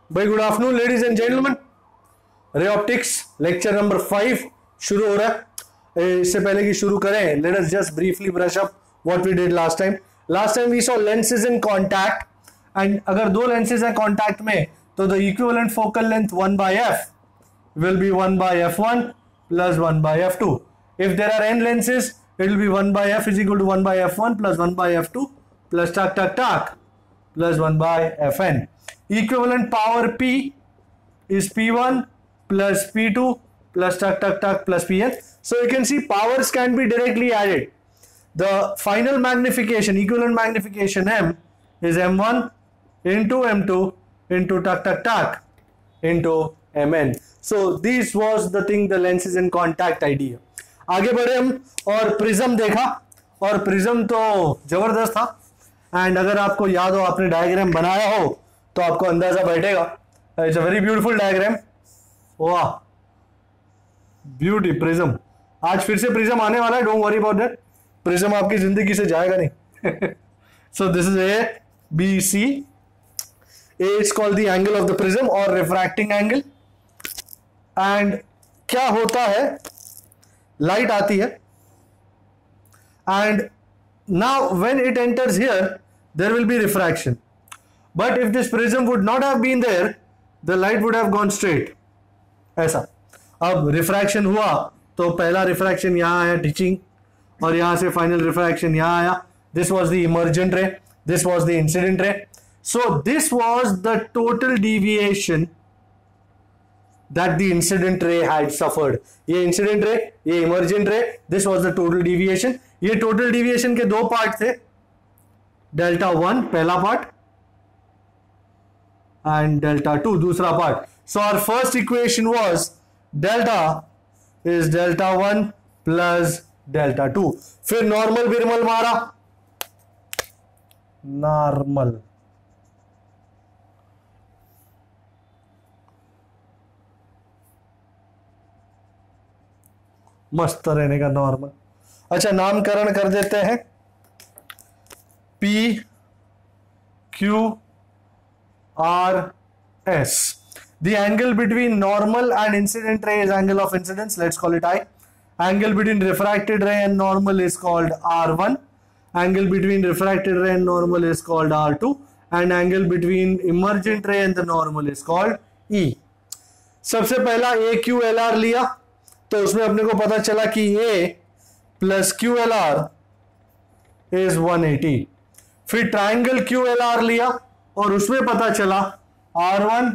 भाई good afternoon ladies and gentleman, ray optics lecture number 5 शुरू हो रहा है। इससे पहले कि शुरू करें, let us just briefly brush up what we did last time. Last time we saw lenses in contact, and अगर दो लेंसेज हैं कांटेक्ट में तो the equivalent focal length 1/f will be 1/f1 plus 1/f2. If there are n lenses, it will be 1/f is equal to 1/f1 plus 1/f2 plus plus 1/fn. Equivalent power P is P1 plus P2 plus plus Pn. So you can see powers can be directly added. The final magnification, equivalent magnification M is M1 into M2 into into Mn. So this was the thing, the lenses in contact idea. आगे बढ़े हम और prism देखा, और prism तो जबरदस्त था। And अगर आपको याद हो, आपने डायग्राम बनाया हो तो आपको अंदाजा बैठेगा। It's a very beautiful diagram. वाह ब्यूटी प्रिज्म। आज फिर से प्रिज्म आने वाला है, don't worry about that. Prism आपकी जिंदगी से जाएगा नहीं। So this is A B C. A is called the angle of the prism और रिफ्रैक्टिंग एंगल। एंड क्या होता है, लाइट आती है and now when it enters here there will be refraction, but if this prism would not have been there the light would have gone straight, ऐसा। अब refraction हुआ तो पहला रिफ्रैक्शन यहां आया टीचिंग, और यहां से फाइनल रिफ्रैक्शन यहां आया। दिस वाज द इमर्जेंट रे, this was the incident ray. So this was the total deviation that the incident ray had suffered. ये incident ray, ये emergent ray, this was the total deviation. ये total deviation के दो part थे, delta 1 पहला part and delta 2 दूसरा part. So our first equation was delta is delta 1 plus delta 2। फिर normal Biramal मारा, नॉर्मल मस्त रहने का नॉर्मल। अच्छा, नामकरण कर देते हैं, P Q R S। The angle between normal and incident ray is angle of incidence, let's call it I. Angle between refracted ray and normal is called R1. Angle between refracted ray and normal is called R2. And angle between emergent ray and the normal is called E. सबसे पहला AQLR लिया तो उसमें अपने को पता चला कि A प्लस QLR इज 180। फिर ट्राइंगल QLR लिया और उसमें पता चला R1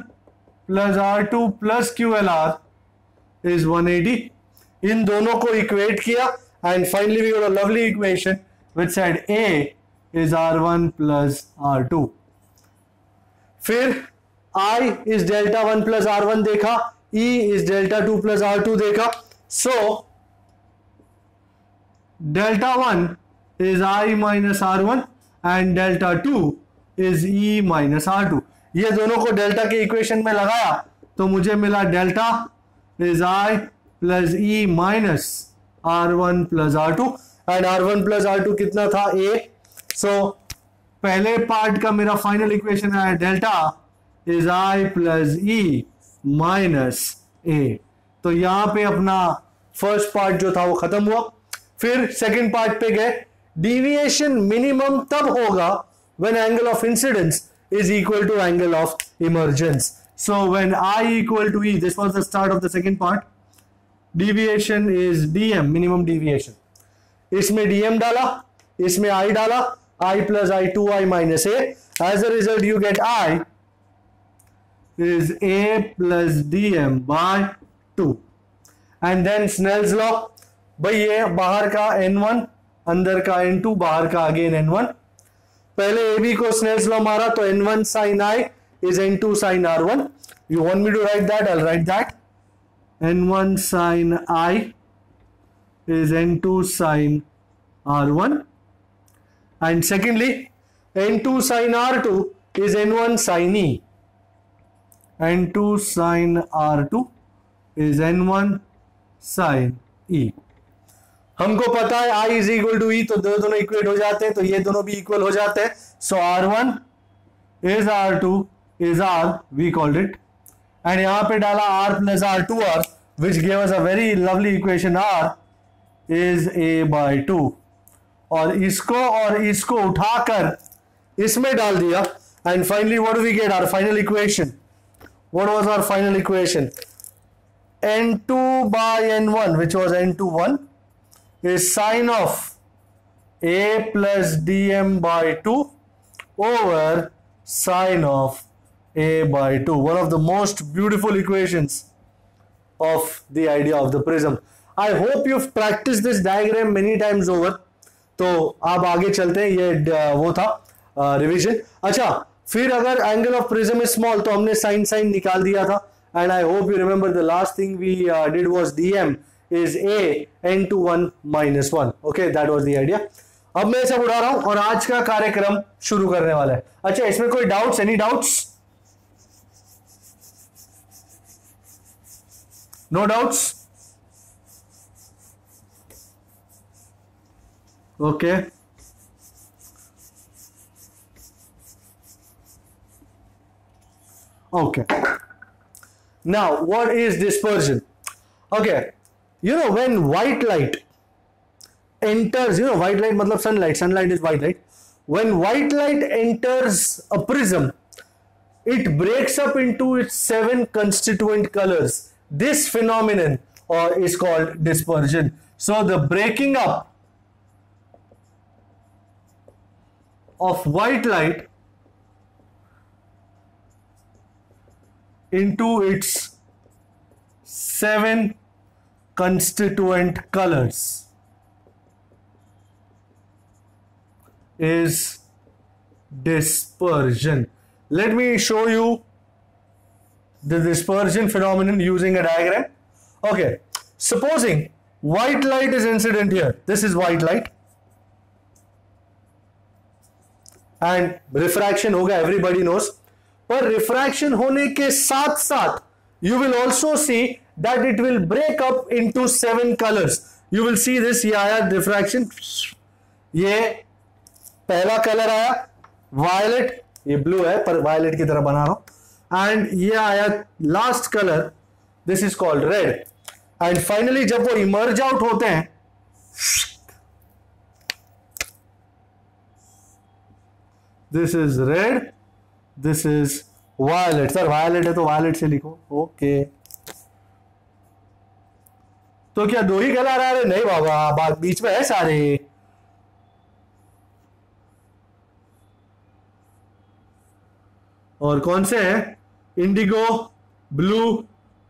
plus R2 plus QLR is 180। इन दोनों को इक्वेट किया and finally we got a lovely equation which said A is R1 plus R2। फिर I is delta 1 plus R1 देखा, E is delta 2 plus R2 देखा। So delta 1 is I minus R1 and delta 2 is E minus R2। ये दोनों को delta के equation में लगाया तो मुझे मिला delta is I plus E minus R1 plus R2 and R1 plus R2 कितना था, A। So पहले पार्ट का मेरा फाइनल इक्वेशन है delta is I plus E minus A. तो यहां पे अपना फर्स्ट पार्ट जो था वो खत्म हुआ। फिर सेकंड पार्ट पे गए। डिविएशन मिनिमम तब होगा when angle of incidence is equal to angle of emergence. So when I equal to E, this was the start of the second part. Deviation is DM, minimum deviation. इसमें DM डाला, इसमें I डाला, I plus I 2i minus A. As a result you get I is A plus dm by 2 and then Snell's law। भाई ये बाहर का n1 अंदर का n2, बाहर का अगेन n1। पहले AB को Snell's law मारा तो n1 sin I is n2 sin R1। You want me to write that? I'll write that। n1 sin I is n2 sin R1 and secondly n2 sin R2 is n1 sin E। n2 sin R2 is n1 sin E। हमको पता है I is equal to E, तो दोनों equate हो जाते हैं, तो ये दोनों भी इक्वल हो जाते हैं। सो R1 is R2 is R, we called it, and यहाँ पे डाला R plus R 2R, which gave us a very lovely equation. R is A by 2, और इसको उठाकर इसमें डाल दिया, and finally what do we get? Our final equation. What was our final equation? N2 by N1, which was N21, is sine of A plus dm by 2 over sine of A by 2. One of the most beautiful equations of the idea of the prism. I hope you've practiced this diagram many times over. तो आप आगे चलते हैं, ये वो था revision. अच्छा, फिर अगर angle of prism is small तो हमने साइन साइन निकाल दिया था. And I hope you remember the last thing we did was dm is a n21 minus 1. Okay, that was the idea. अब मैं सब उड़ा रहा हूं और आज का कार्यक्रम शुरू करने वाला है. अच्छा, इसमें कोई doubts? Any doubts? No doubts? Okay. Okay. Now, what is dispersion? Okay, you know when white light enters, you know white light matlab sunlight is white light. When white light enters a prism, it breaks up into its 7 constituent colors. This phenomenon is called dispersion. So the breaking up of white light into its 7 constituent colors is dispersion. Let me show you the dispersion phenomenon using a diagram. Okay, supposing white light is incident here. This is white light and refraction होगा, everybody knows. पर refraction होने के साथ साथ you will also see that it will break up into 7 colors. You will see this. ये आया refraction, ये पहला कलर आया वायलेट, ये ब्लू है पर वायलेट की तरह बना रहा हूं, एंड ये आया last colour, this is called red. And finally जब वो इमर्ज आउट होते हैं, this is red, this is violet. Sir violet है तो वायलेट से लिखो. ओके, तो क्या दो ही कलर आ रहे? नहीं बाबा, बीच में है सारे. और कौन से हैं? Indigo, blue,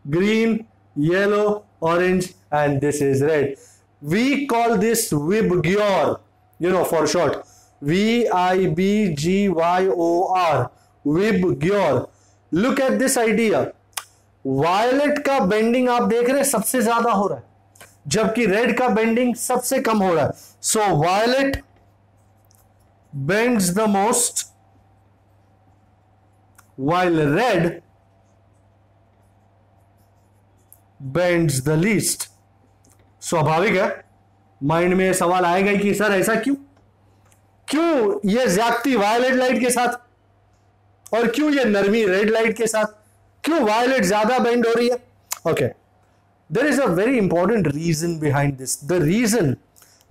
green, yellow, orange, and this is red. We call this VIBGYOR, you know, for short, VIBGYOR, VIBGYOR. Look at this idea. Violet का बेंडिंग आप देख रहे हैं सबसे ज्यादा हो रहा है, जबकि रेड का बेंडिंग सबसे कम हो रहा है. So violet bends the most while red bends the least. स्वाभाविक है, माइंड में सवाल आएगा कि सर ऐसा क्यों ये ज्यादती वायलेट लाइट के साथ और क्यों ये नरमी रेड लाइट के साथ, क्यों वायलेट ज्यादा बेंड हो रही है? Okay, there is a very important reason behind this. The reason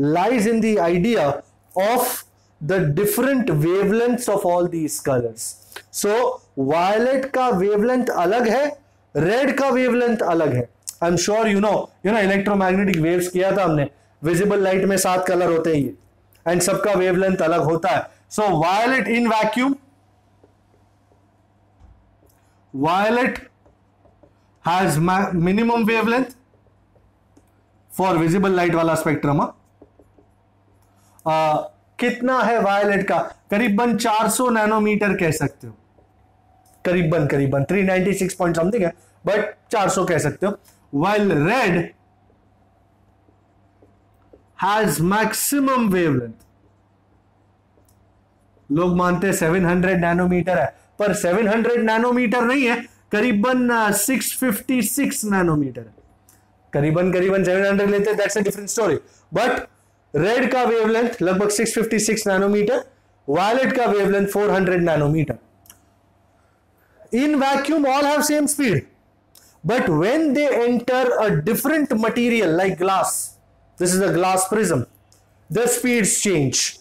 lies in the idea of the different wavelengths of all these colours. So violet का वेवलेंथ अलग है, रेड का वेवलेंथ अलग है. I am sure you know electromagnetic waves किया था हमने. Visible light में 7 कलर होते हैं एंड सबका वेवलेंथ अलग होता है. So violet in vacuum, violet has minimum wavelength for visible light वाला स्पेक्ट्रम. कितना है वायलेट का? करीबन 400 नैनोमीटर कह सकते हो. करीबन 396 पॉइंट समथिंग है, बट 400 कह सकते हो. While red has maximum wavelength, लोग मानते हैं 700 नैनोमीटर है, पर 700 नैनोमीटर नहीं है, करीबन 656 नैनोमीटर है. करीबन 700 लेते हैं, that's a different story. But red का वेवलेंथ लगभग 656 नैनोमीटर, वायलेट का wavelength 400 nanometre. in vacuum all have same speed, but when they enter a different material like glass, this is a glass prism, the speeds change,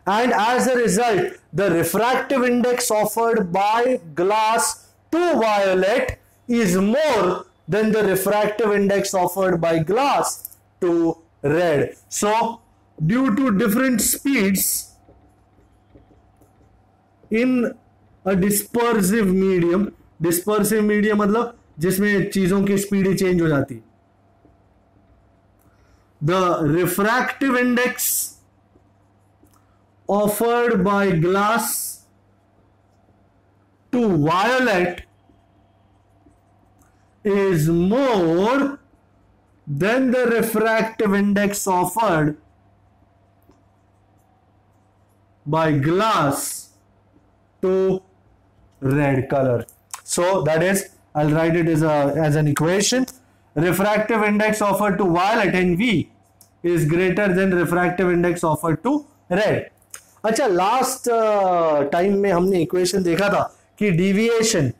and as a result the refractive index offered by glass to violet is more than the refractive index offered by glass to red. So due to different speeds in a dispersive medium मतलब जिसमें चीजों की speed change हो जाती, the refractive index offered by glass to violet is more than the refractive index offered by glass to red color. So that is, I'll write it as an equation. Refractive index offered to violet NV is greater than refractive index offered to red. अच्छा, last time में हमने equation देखा था कि deviation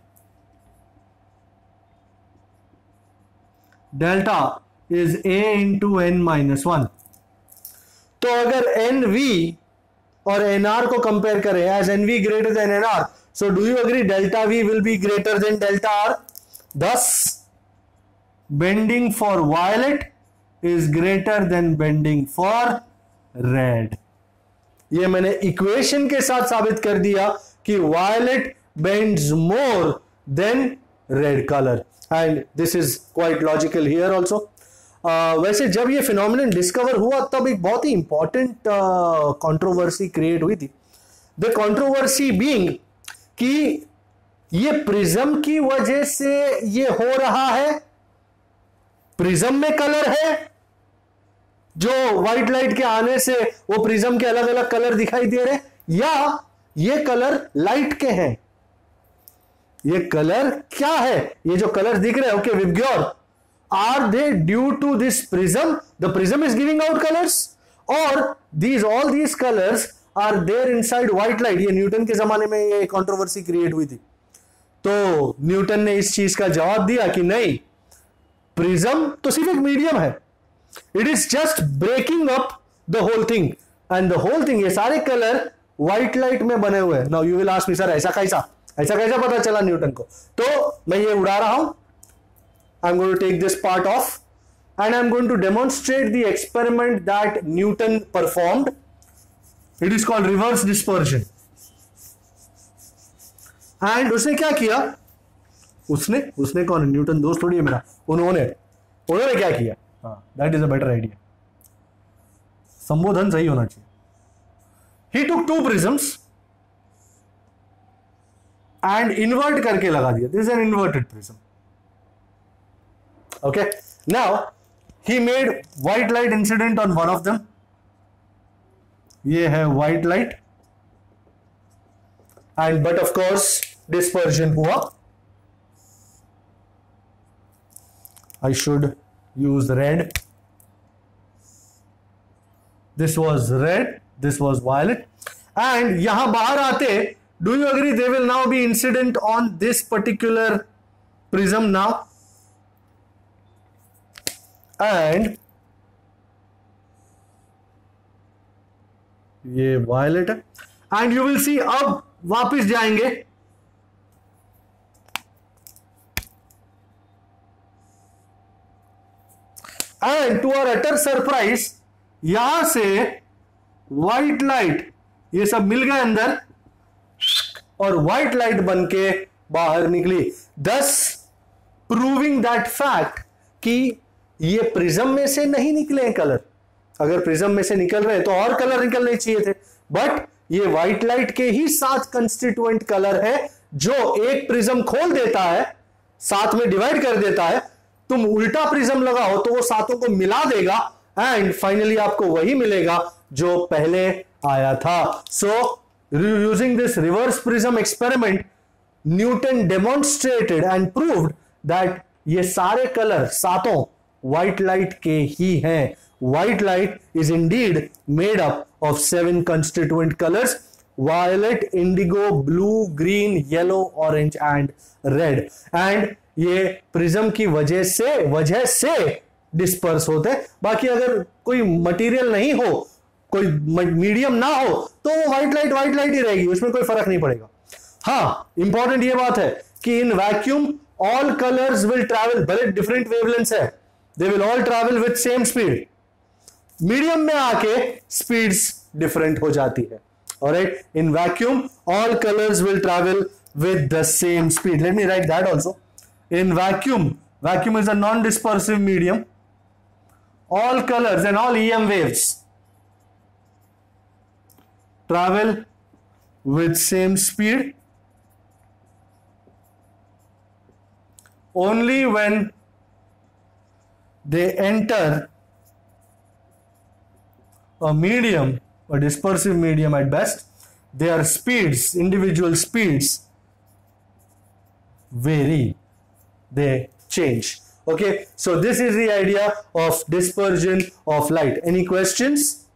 delta is a into n minus one. तो अगर NV और NR को कंपेयर करें as NV greater than NR, so do you agree delta V will be greater than delta R? Thus bending for violet is greater than bending for red. ये मैंने equation के साथ साबित कर दिया कि violet bends more than red color, and this is quite logical here also. वैसे जब ये फिनोमिनन डिस्कवर हुआ तब एक बहुत ही इंपॉर्टेंट कंट्रोवर्सी क्रिएट हुई थी. द कंट्रोवर्सी बीइंग कि ये प्रिज्म की वजह से ये हो रहा है, प्रिज्म में कलर है, जो व्हाइट लाइट के आने से वो प्रिज्म के अलग अलग कलर दिखाई दे रहे, या ये कलर लाइट के हैं. ये कलर क्या है, ये जो कलर दिख रहे हैं, okay VIBGYOR, are they due to this prism, the prism is giving out colours, और all these colours are there inside white light. ये न्यूटन के जमाने में ये कंट्रोवर्सी क्रिएट हुई थी. तो न्यूटन ने इस चीज का जवाब दिया कि नहीं, प्रिज्म तो सिर्फ एक मीडियम है, it is just breaking up the whole thing, and the whole thing, ये सारे कलर व्हाइट लाइट में बने हुए हैं. Now you will ask me sir ऐसा कैसा पता चला न्यूटन को? तो मैं ये उड़ा रहा हूं. I am going to take this part of and I am going to demonstrate the experiment that Newton performed. It is called reverse dispersion. And उसने क्या किया? उसने कौन? न्यूटन दोस्त थोड़ी है मेरा. उन्होंने क्या किया? That is a better idea. संबोधन सही होना चाहिए. He took two prisms and invert करके लगा दिया. This is an inverted prism. Okay. Now he made white light incident on one of them. ये है white light, and but of course dispersion हुआ. I should use red. This was red, this was violet, and यहां बाहर आते, do you agree they will now be incident on this particular prism now? And ये violet है, and you will see अब वापस जाएंगे, and to our utter surprise यहां से व्हाइट लाइट ये सब मिल गए अंदर, और व्हाइट लाइट बन के बाहर निकली, दस प्रूविंग दैट फैक्ट कि ये प्रिज्म में से नहीं निकले कलर. अगर प्रिज्म में से निकल रहे तो और कलर निकलने चाहिए थे, बट ये व्हाइट लाइट के ही 7 कंस्टिट्यूएंट कलर है जो एक प्रिज्म खोल देता है, 7 में डिवाइड कर देता है. तुम उल्टा प्रिज्म लगाओ तो वो 7 को मिला देगा, एंड फाइनली आपको वही मिलेगा जो पहले आया था. So using this reverse prism experiment, Newton demonstrated and proved that ये सारे कलर 7 व्हाइट लाइट के ही हैं. White light is indeed made up of 7 constituent colors, violet, indigo, blue, green, yellow, orange and red. And ये prism की वजह से disperse होते हैं। बाकी अगर कोई मटेरियल नहीं हो, कोई मीडियम ना हो, तो वो व्हाइट लाइट ही रहेगी, उसमें कोई फर्क नहीं पड़ेगा। हाँ, इंपॉर्टेंट ये बात है कि in vacuum all colours will travel, भले डिफरेंट वेवलेंथ्स है, they will all travel with same speed. Medium में आके स्पीड्स डिफरेंट हो जाती है। Alright, in vacuum all colours will travel with the same speed. Let me write that also. In vacuum is a non-dispersive medium. All colors and all EM waves travel with same speed only when they enter a medium, a dispersive medium at best. Their speeds, individual speeds, vary, they change. Okay, so this is the idea of dispersion of light. Any questions?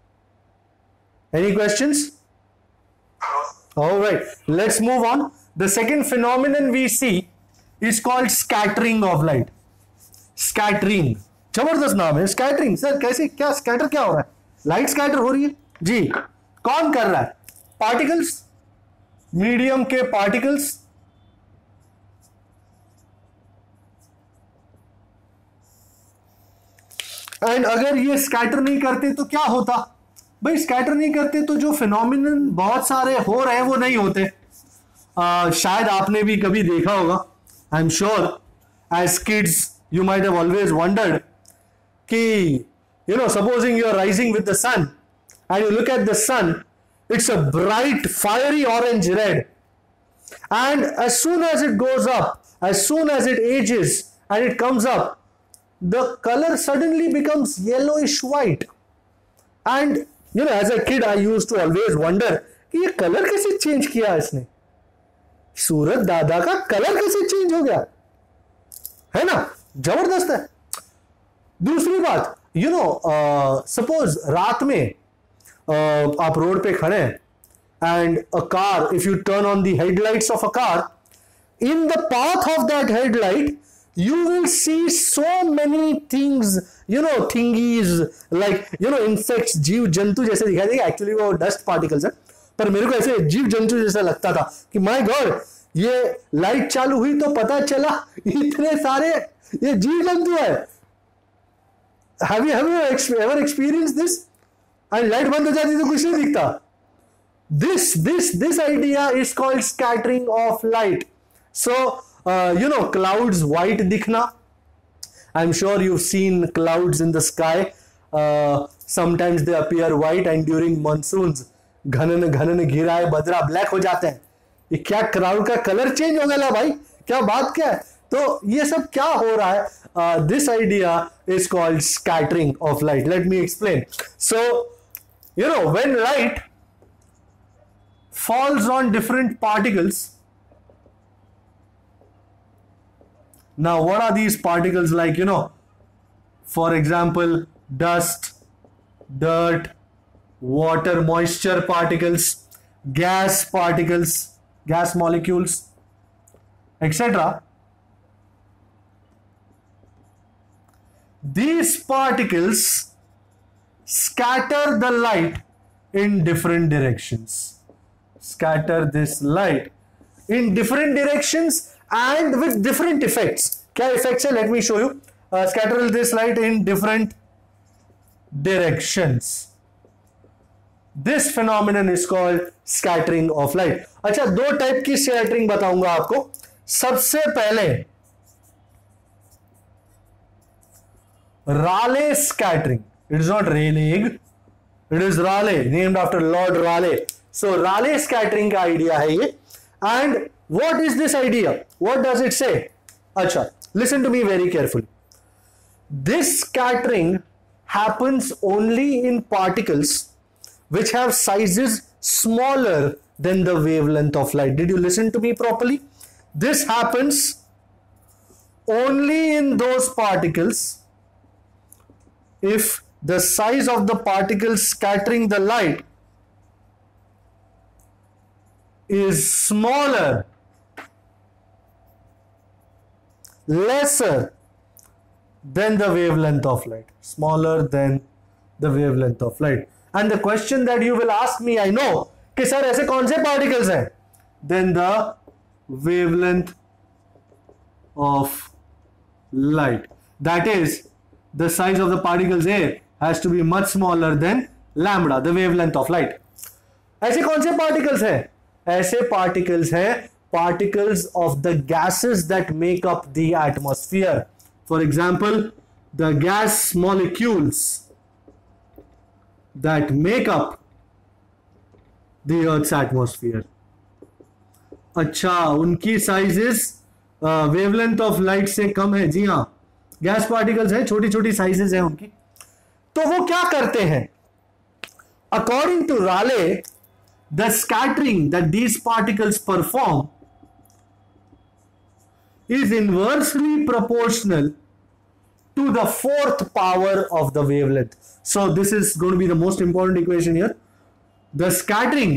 All right, let's move on. The second phenomenon we see is called scattering of light. Scattering, जबरदस्त नाम है scattering। Sir कैसे, क्या scatter क्या हो रहा है? Light scatter हो रही है जी। कौन कर रहा है? पार्टिकल्स, मीडियम के पार्टिकल्स। एंड अगर ये स्कैटर नहीं करते तो क्या होता भाई? स्कैटर नहीं करते तो जो फिनोमिनन बहुत सारे हो रहे हैं वो नहीं होते। शायद आपने भी कभी देखा होगा, I am sure as kids you might have always wondered कि you know, supposing you are rising with the sun and you look at the sun, it's a bright fiery orange red, and as soon as it goes up, as soon as it ages and it comes up, the color suddenly becomes yellowish white. And you know, as a kid I used to always wonder कि ये colour कैसे change किया इसने? सूरज दादा का colour कैसे change हो गया, है ना? जबरदस्त है। दूसरी बात, यू नो, सपोज रात में आप रोड पे खड़े हैं and a car, if you turn on the headlights of a car, in the path of that headlight you will see so many things, you know, thingies like, you know, insects, जीव जंतु जैसे दिखाई देगा। Actually वो dust particles है, पर मेरे को ऐसे जीव जंतु जैसा लगता था कि माय गॉड, ये लाइट चालू हुई तो पता चला इतने सारे ये जीव जंतु है। Have you ever experienced this? And light बंद हो जाती तो कुछ नहीं दिखता। This idea is called scattering of light. So you know, clouds white दिखना, I'm sure you've seen clouds in the sky. Sometimes they appear white and during monsoons घनन घिरा है बदरा ब्लैक हो जाते हैं। ये क्या क्लाउड का कलर चेंज हो गया भाई? क्या बात क्या है? तो ये सब क्या हो रहा है? This idea is called scattering of light. Let me explain. So you know, when light falls on different particles. Now what are these particles like? You know, for example, dust, dirt, water, moisture particles, gas particles, gas molecules, etc. These particles scatter the light in different directions. Scatter this light in different directions and with different effects. क्या effects है? Let me show you. Scatter this light in different directions. This phenomenon is called scattering of light. अच्छा, दो type की scattering बताऊंगा आपको। सबसे पहले Rayleigh scattering. It is not Rayleigh, it is Rayleigh, named after Lord Rayleigh. So Rayleigh scattering का idea है ये। And what is this idea? What does it say? अच्छा, listen to me very carefully. This scattering happens only in particles which have sizes smaller than the wavelength of light. Did you listen to me properly? This happens only in those particles if the size of the particles scattering the light is smaller, lesser than the wavelength of light. Smaller than the wavelength of light. And the question that you will ask me, I know, कि sir ऐसे कौन से particles हैं? Then the wavelength of light. That is, the size of the particles A has to be much smaller than lambda, the wavelength of light. ऐसे कौन से particles हैं? ऐसे particles हैं particles of the gases that make up the atmosphere. For example, the gas molecules that make up the Earth's atmosphere. अच्छा, उनकी sizes wavelength of light से कम है. जी हाँ, गैस पार्टिकल्स हैं, छोटी छोटी साइजेस हैं उनकी. तो वो क्या करते हैं? According to Rayleigh, the scattering that these particles perform is inversely proportional to the fourth power of the wavelength. So this is going to be the most important equation here. The scattering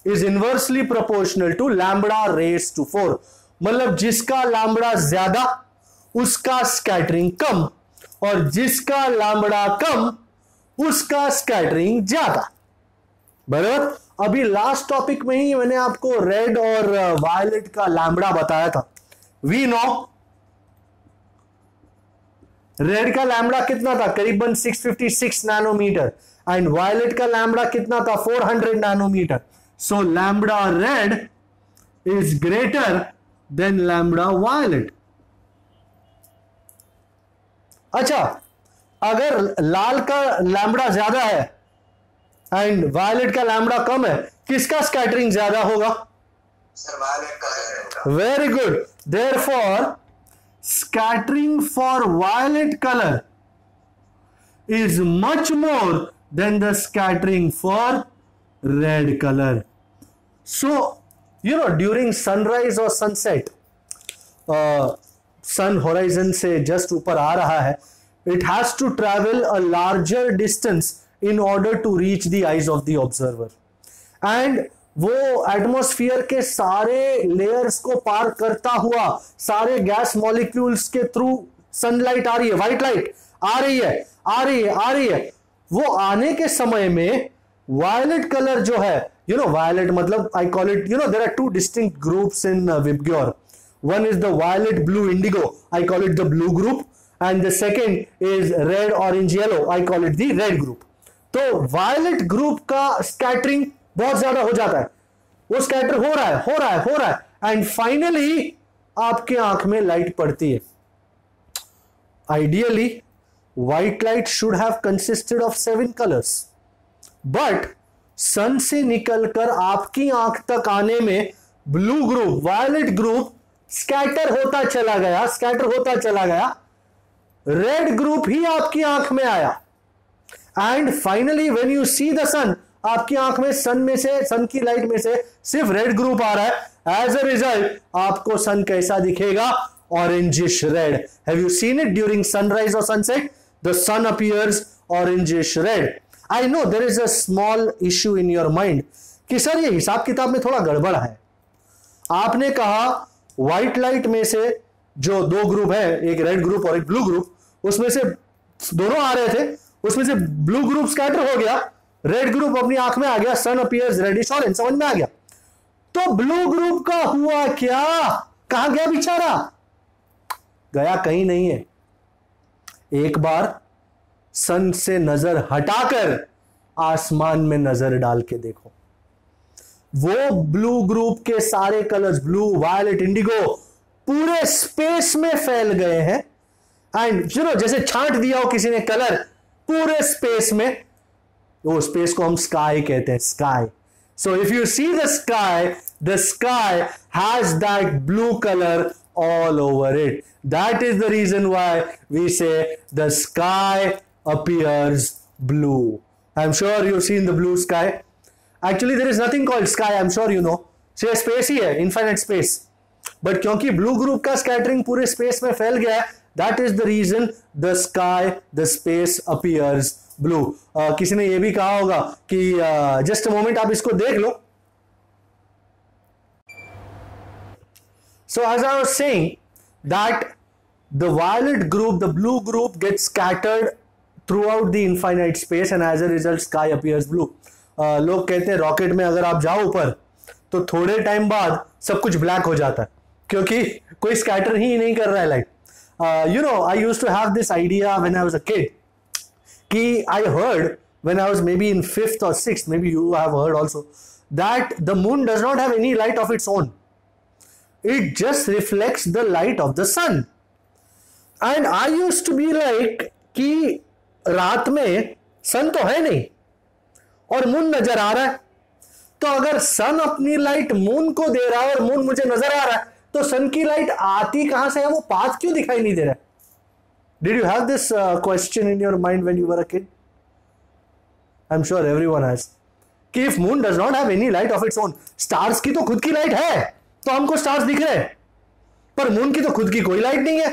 is inversely proportional to lambda raised to 4. मतलब जिसका lambda ज्यादा उसका scattering कम, और जिसका lambda कम उसका scattering ज्यादा. बराबर. अभी लास्ट टॉपिक में ही मैंने आपको रेड और वायलेट का लैम्बडा बताया था. वी नो रेड का लैम्बडा कितना था? करीबन 656 नैनोमीटर. एंड वायलेट का लैम्बडा कितना था? 400 nanometre. So lambda red is greater than lambda violet. अच्छा, अगर लाल का लैम्बडा ज्यादा है एंड वायलेट का लैम्बडा कम है, किसका स्कैटरिंग ज्यादा होगा? सर वायलेट का ज्यादा होगा. Very good. Therefore scattering for violet color is much more than the scattering for red color. So, you know, during sunrise or sunset, sun horizon से just ऊपर आ रहा है, it has to travel a larger distance in order to reach the eyes of the observer. And वो atmosphere के सारे layers को पार करता हुआ सारे गैस मॉलिक्यूल्स के थ्रू सनलाइट आ रही है, व्हाइट लाइट आ रही है, आ रही है, आ रही है. वो आने के समय में वायलेट कलर जो है, यू नो, वायलेट मतलब I call it, you know, there are two distinct groups in VIBGYOR. One is the violet blue indigo, I call it the blue group, and the second is red orange yellow, I call it the red group. तो violet group का scattering बहुत ज्यादा हो जाता है. वो scatter हो रहा है, हो रहा है, हो रहा है, एंड फाइनली आपके आंख में लाइट पड़ती है. Ideally white light should have consisted of 7 colours, but sun से निकलकर आपकी आंख तक आने में blue group, violet group scatter होता चला गया, स्कैटर होता चला गया. रेड ग्रुप ही आपकी आंख में आया. And finally when you see the sun, आपकी आंख में सन में से, सन की लाइट में से सिर्फ रेड ग्रुप आ रहा है. एज अ रिजल्ट आपको सन कैसा दिखेगा? Orangish red. Have you seen it during sunrise और sunset? The sun appears orangish red. I know there is a small issue in your mind कि सर ये हिसाब किताब में थोड़ा गड़बड़ है. आपने कहा व्हाइट लाइट में से जो दो ग्रुप है, एक रेड ग्रुप और एक ब्लू ग्रुप, उसमें से दोनों आ रहे थे, उसमें से ब्लू ग्रुप स्कैटर हो गया, रेड ग्रुप अपनी आंख में आ गया, सन अपीयर्स रेडिश ऑरेंज, समझ में आ गया. तो ब्लू ग्रुप का हुआ क्या? कहां गया बेचारा? गया कहीं नहीं है. एक बार सन से नजर हटाकर आसमान में नजर डाल के देखो. वो ब्लू ग्रुप के सारे कलर्स, ब्लू, वायलेट, इंडिगो, पूरे स्पेस में फैल गए हैं. एंड यू नो, जैसे छांट दिया हो किसी ने कलर पूरे स्पेस में, वो स्पेस को हम स्काई कहते हैं, sky. So if you see the sky has that blue colour all over it. That is the reason why we say the sky appears blue. I'm sure you've seen the blue sky. Actually there is nothing called sky, I'm sure you know. So space ही है, infinite space. But क्योंकि blue group का scattering पूरे space में फैल गया है, that is the reason the sky, the space appears blue. किसी ने ये भी कहा होगा कि just a moment, आप इसको देख लो. So as I was saying that the violet group, the blue group gets scattered throughout the infinite space and as a result sky appears blue. लोग कहते हैं रॉकेट में अगर आप जाओ ऊपर तो थोड़े टाइम बाद सब कुछ ब्लैक हो जाता है क्योंकि कोई स्कैटर ही नहीं कर रहा है light. You know, I used to have this idea when I was a kid. कि I heard when I was maybe in 5th or 6th, maybe you have heard also, that the moon does not have any light of its own. It just reflects the light of the sun. And I used to be like कि रात में सन तो है नहीं और moon नजर आ रहा है, तो अगर सन अपनी लाइट मून को दे रहा है और मून मुझे नजर आ रहा है तो सन की लाइट आती कहां से है, वो पाथ क्यों दिखाई नहीं दे रहा है? Did you have this question in your mind when you were a kid? I'm sure everyone has. कि if moon does not have any light of its own, stars की तो खुद की लाइट है तो हमको stars दिख रहे हैं, पर मून की तो खुद की कोई लाइट नहीं है,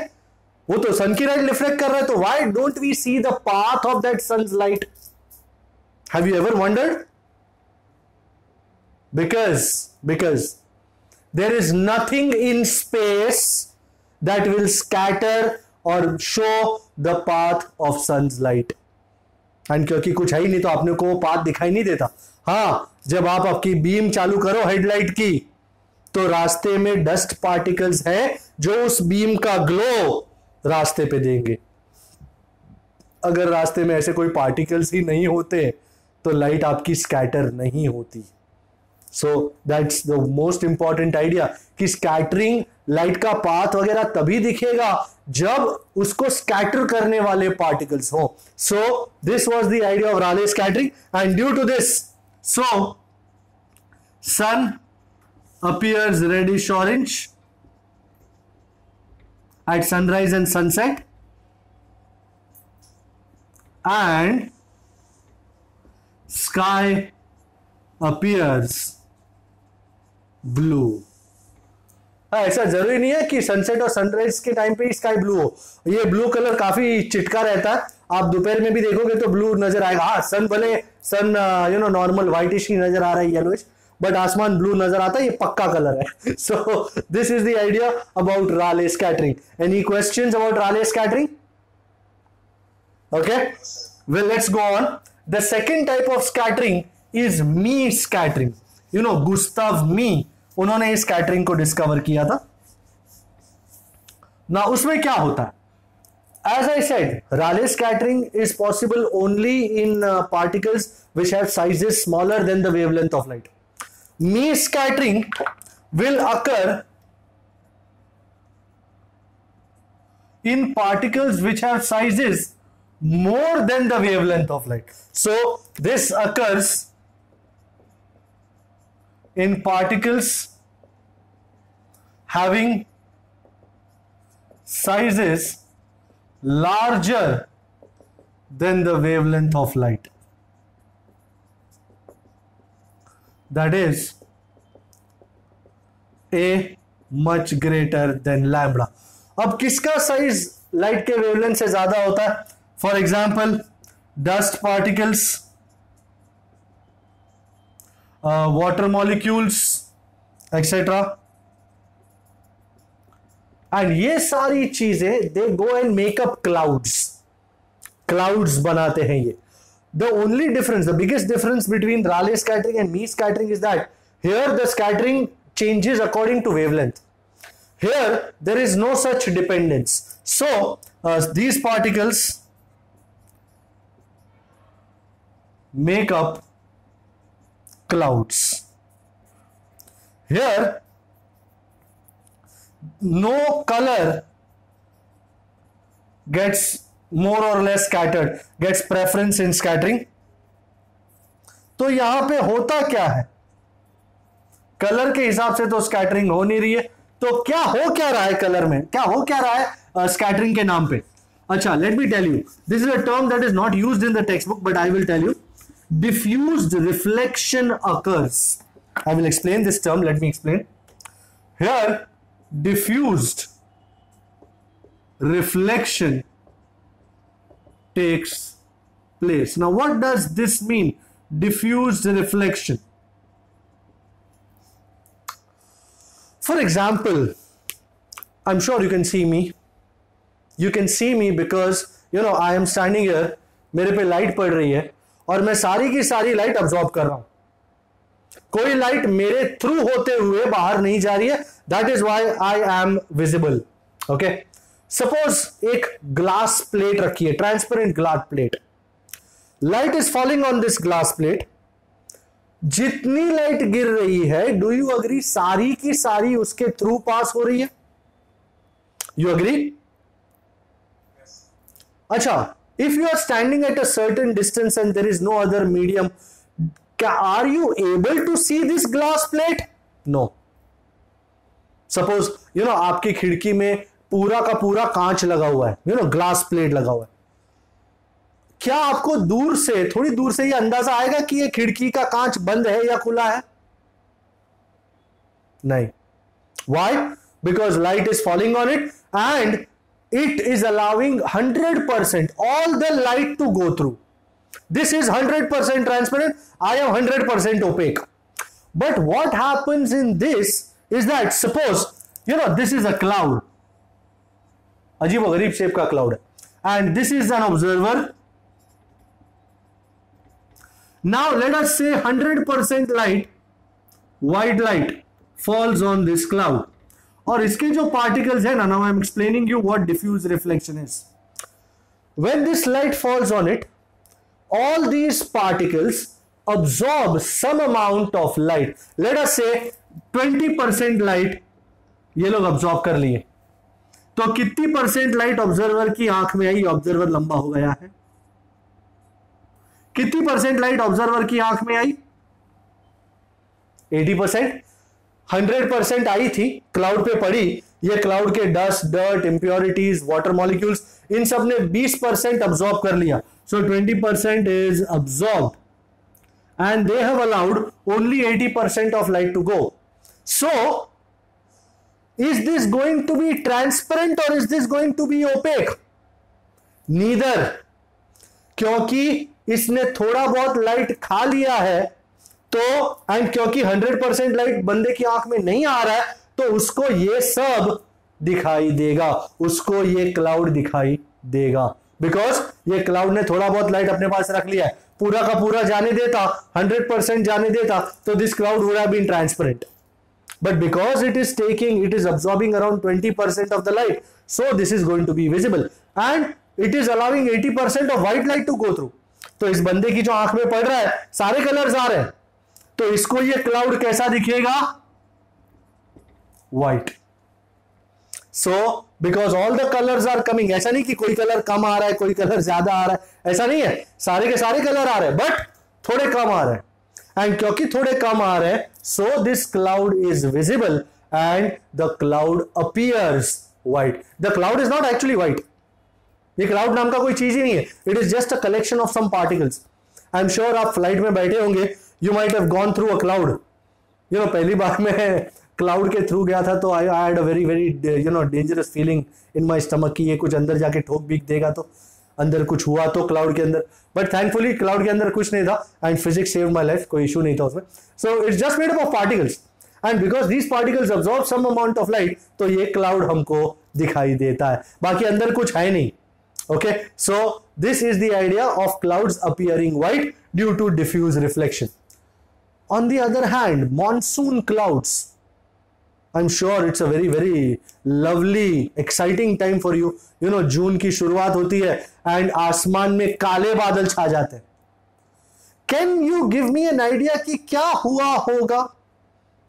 वो तो सन की लाइट रिफ्लेक्ट कर रहा है, तो why don't we see the path of that sun's light? Have you ever wondered? Because there is nothing in space that will scatter or show the path of sun's light. And क्योंकि कुछ है ही नहीं तो आपने को वो path दिखाई नहीं देता. हाँ, जब आप आपकी बीम चालू करो हेडलाइट की तो रास्ते में डस्ट पार्टिकल्स हैं जो उस बीम का ग्लो रास्ते पे देंगे. अगर रास्ते में ऐसे कोई पार्टिकल्स ही नहीं होते तो लाइट आपकी स्कैटर नहीं होती. So that's the most important idea कि स्कैटरिंग लाइट का पाथ वगैरह तभी दिखेगा जब उसको स्कैटर करने वाले पार्टिकल्स हो. So this was the idea of Rayleigh scattering and due to this so sun appears reddish orange at sunrise and sunset and sky appears blue. ऐसा जरूरी नहीं है कि सनसेट और सनराइज के टाइम पे ही स्काई ब्लू हो. ये ब्लू कलर काफी चिटका रहता है, आप दोपहर में भी देखोगे तो ब्लू नजर आएगा. हाँ, सन भले सन नॉर्मल व्हाइटिश ही नजर आ रहा है, येलोइश, बट आसमान ब्लू नजर आता है, ये पक्का कलर है. So this is the idea about Rayleigh scattering. Any questions about Rayleigh scattering? Okay, well let's go on. The second type of scattering is Mie scattering. You know Gustav Mie, उन्होंने इस scattering को discover किया था ना. उसमें क्या होता है? As I said, Rayleigh scattering is possible only in particles which have sizes smaller than the wavelength of light. Me scattering will occur in particles which have sizes more than the wavelength of light. So this occurs in particles having sizes larger than the wavelength of light. That is a much greater than lambda. अब किसका size light के wavelength से ज्यादा होता है? For example dust particles, water molecules etcetera. And ये सारी चीजें they go and make up clouds बनाते हैं ये. The only difference, the biggest difference between Rayleigh scattering and me scattering is that here the scattering changes according to wavelength. Here there is no such dependence. So these particles make up clouds. Here no color gets more or less scattered, gets preference in scattering. तो यहां पे होता क्या है? Colour के हिसाब से तो स्कैटरिंग हो नहीं रही है, तो क्या रहा है कलर में, क्या हो क्या रहा है स्कैटरिंग के नाम पे? अच्छा, let me tell you, this is a term that is not used in the text book, but I will tell you. Diffused reflection occurs. I will explain this term. Let me explain. Here diffused reflection takes place. Now what does this mean, diffused reflection? For example, I'm sure you can see me. You can see me because I am standing here. मेरे पे light पड़ रही है और मैं सारी की सारी लाइट अब्सॉर्ब कर रहा हूं. कोई लाइट मेरे थ्रू होते हुए बाहर नहीं जा रही है. That is why I am visible. Okay, suppose एक ग्लास प्लेट रखी है, transparent glass plate. Light is falling on this glass plate. जितनी लाइट गिर रही है, डू यू अग्री, सारी की सारी उसके थ्रू पास हो रही है? You agree? अच्छा, if you are standing at a certain distance and there is no other medium, are you able to see this glass plate? No. Suppose आपकी खिड़की में पूरा का पूरा कांच लगा हुआ है, ग्लास प्लेट लगा हुआ है. क्या आपको दूर से, थोड़ी दूर से ये अंदाजा आएगा कि ये खिड़की का कांच बंद है या खुला है? नहीं. Why? Because light is falling on it and it is allowing 100% all the light to go through. This is 100% transparent. I am 100% opaque. But what happens in this is that, suppose this is a cloud. अजीब व गरीब shape का cloud है. And this is an observer. Now let us say 100% light, white light falls on this cloud. और इसके जो particles है ना, now I am explaining you what diffuse reflection is. When this light falls on it, all these particles absorb some amount of light. Let us say 20% light ये लोग absorb कर लिए. तो कितनी परसेंट लाइट ऑब्जर्वर की आंख में आई? Observer लंबा हो गया है. कितनी परसेंट लाइट ऑब्जर्वर की आंख में आई? 80%. 100% आई थी, क्लाउड पे पड़ी. ये क्लाउड के dust, dirt, impurities, water molecules, इन सब ने 20% अब्सॉर्ब कर लिया. So 20% is absorbed and they have allowed only 80% of light to go. So is this going to be transparent और is this going to be opaque? Neither. क्योंकि इसने थोड़ा बहुत लाइट खा लिया है, तो एंड क्योंकि 100% लाइट बंदे की आंख में नहीं आ रहा है, तो उसको ये सब दिखाई देगा, उसको ये क्लाउड दिखाई देगा. बिकॉज ये क्लाउड ने थोड़ा बहुत लाइट अपने पास रख लिया है. पूरा का पूरा जाने देता, 100% जाने देता, तो this cloud would have been transparent. But because it is absorbing around 20% of the light, so this is going to be visible and it is allowing 80% of white light to go through. तो इस बंदे की जो आंख में पड़ रहा है, सारे कलर्स आ रहे हैं, तो इसको ये क्लाउड कैसा दिखेगा? White. So because all the colours are coming. ऐसा नहीं कि कोई कलर कम आ रहा है, कोई कलर ज्यादा आ रहा है, ऐसा नहीं है. सारे के सारे कलर आ रहे हैं, बट थोड़े कम आ रहे हैं. एंड क्योंकि थोड़े कम आ रहे हैं, so this cloud is visible and the cloud appears white. The cloud is not actually white. ये क्लाउड नाम का कोई चीज ही नहीं है. It is just a collection of some particles. I am sure आप फ्लाइट में बैठे होंगे, you might have gone through a cloud. पहली बार मैं क्लाउड के थ्रू गया था, तो I had a very dangerous feeling in my stomach कि ये कुछ अंदर जाके ठोक बीक देगा, तो अंदर कुछ हुआ तो क्लाउड के अंदर. बट थैंकफुली क्लाउड के अंदर कुछ नहीं था and physics saved my life. कोई इशू नहीं था उसमें. So it's just made up of particles and because these particles absorb some amount of light, तो ये क्लाउड हमको दिखाई देता है. बाकी अंदर कुछ है नहीं. Okay, so this is the idea of clouds appearing white due to diffuse reflection. On the other hand, monsoon clouds, I'm sure it's a very lovely, exciting time for you. जून की शुरुआत होती है एंड आसमान में काले बादल छा जाते हैं. Can you give me an idea कि क्या हुआ होगा?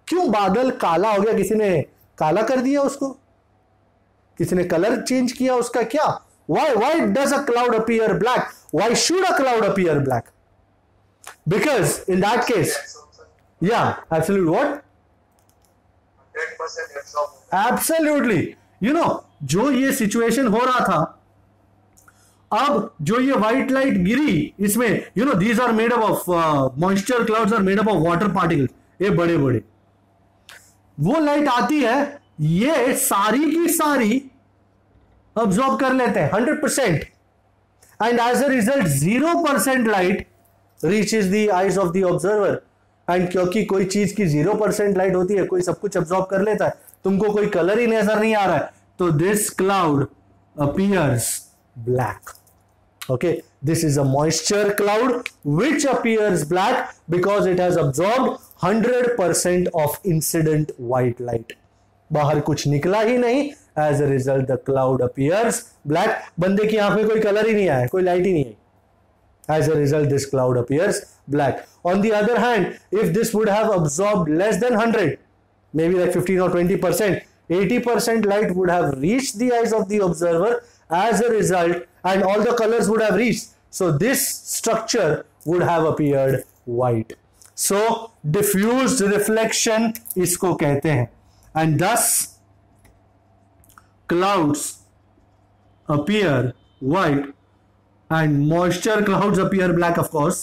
क्यों बादल काला हो गया? किसी ने काला कर दिया उसको? किसी ने कलर चेंज किया उसका? क्या? Why does a cloud appear black? Why should a cloud appear black? Because in that case, yeah, absolutely. What? 100% Absolutely. जो ये सिचुएशन हो रहा था, अब जो ये व्हाइट लाइट गिरी इसमें, these are made up of moisture clouds are made up of water particles. ये बड़े बड़े, वो लाइट आती है, ये सारी की सारी अब्सॉर्ब कर लेते हैं 100%, and as a result 0% light reaches the eyes of the observer. And क्योंकि कोई चीज की 0% लाइट होती है, कोई सब कुछ अब्सॉर्ब कर लेता है, तुमको कोई कलर ही नजर नहीं आ रहा है, तो this cloud appears black. Okay, this is a moisture cloud which appears black because it has absorbed 100% of incident white light. बाहर कुछ निकला ही नहीं, as a result the cloud appears black. बंदे की आंख में कोई कलर ही नहीं आया, कोई लाइट ही नहीं आई. As a result, this cloud appears black. On the other hand, if this would have absorbed less than 100, maybe like 15 or 20%, 80% light would have reached the eyes of the observer as a result, and all the colors would have reached. So this structure would have appeared white. So diffused reflection इसको कहते हैं. And thus clouds appear white and moisture clouds appear black, of course,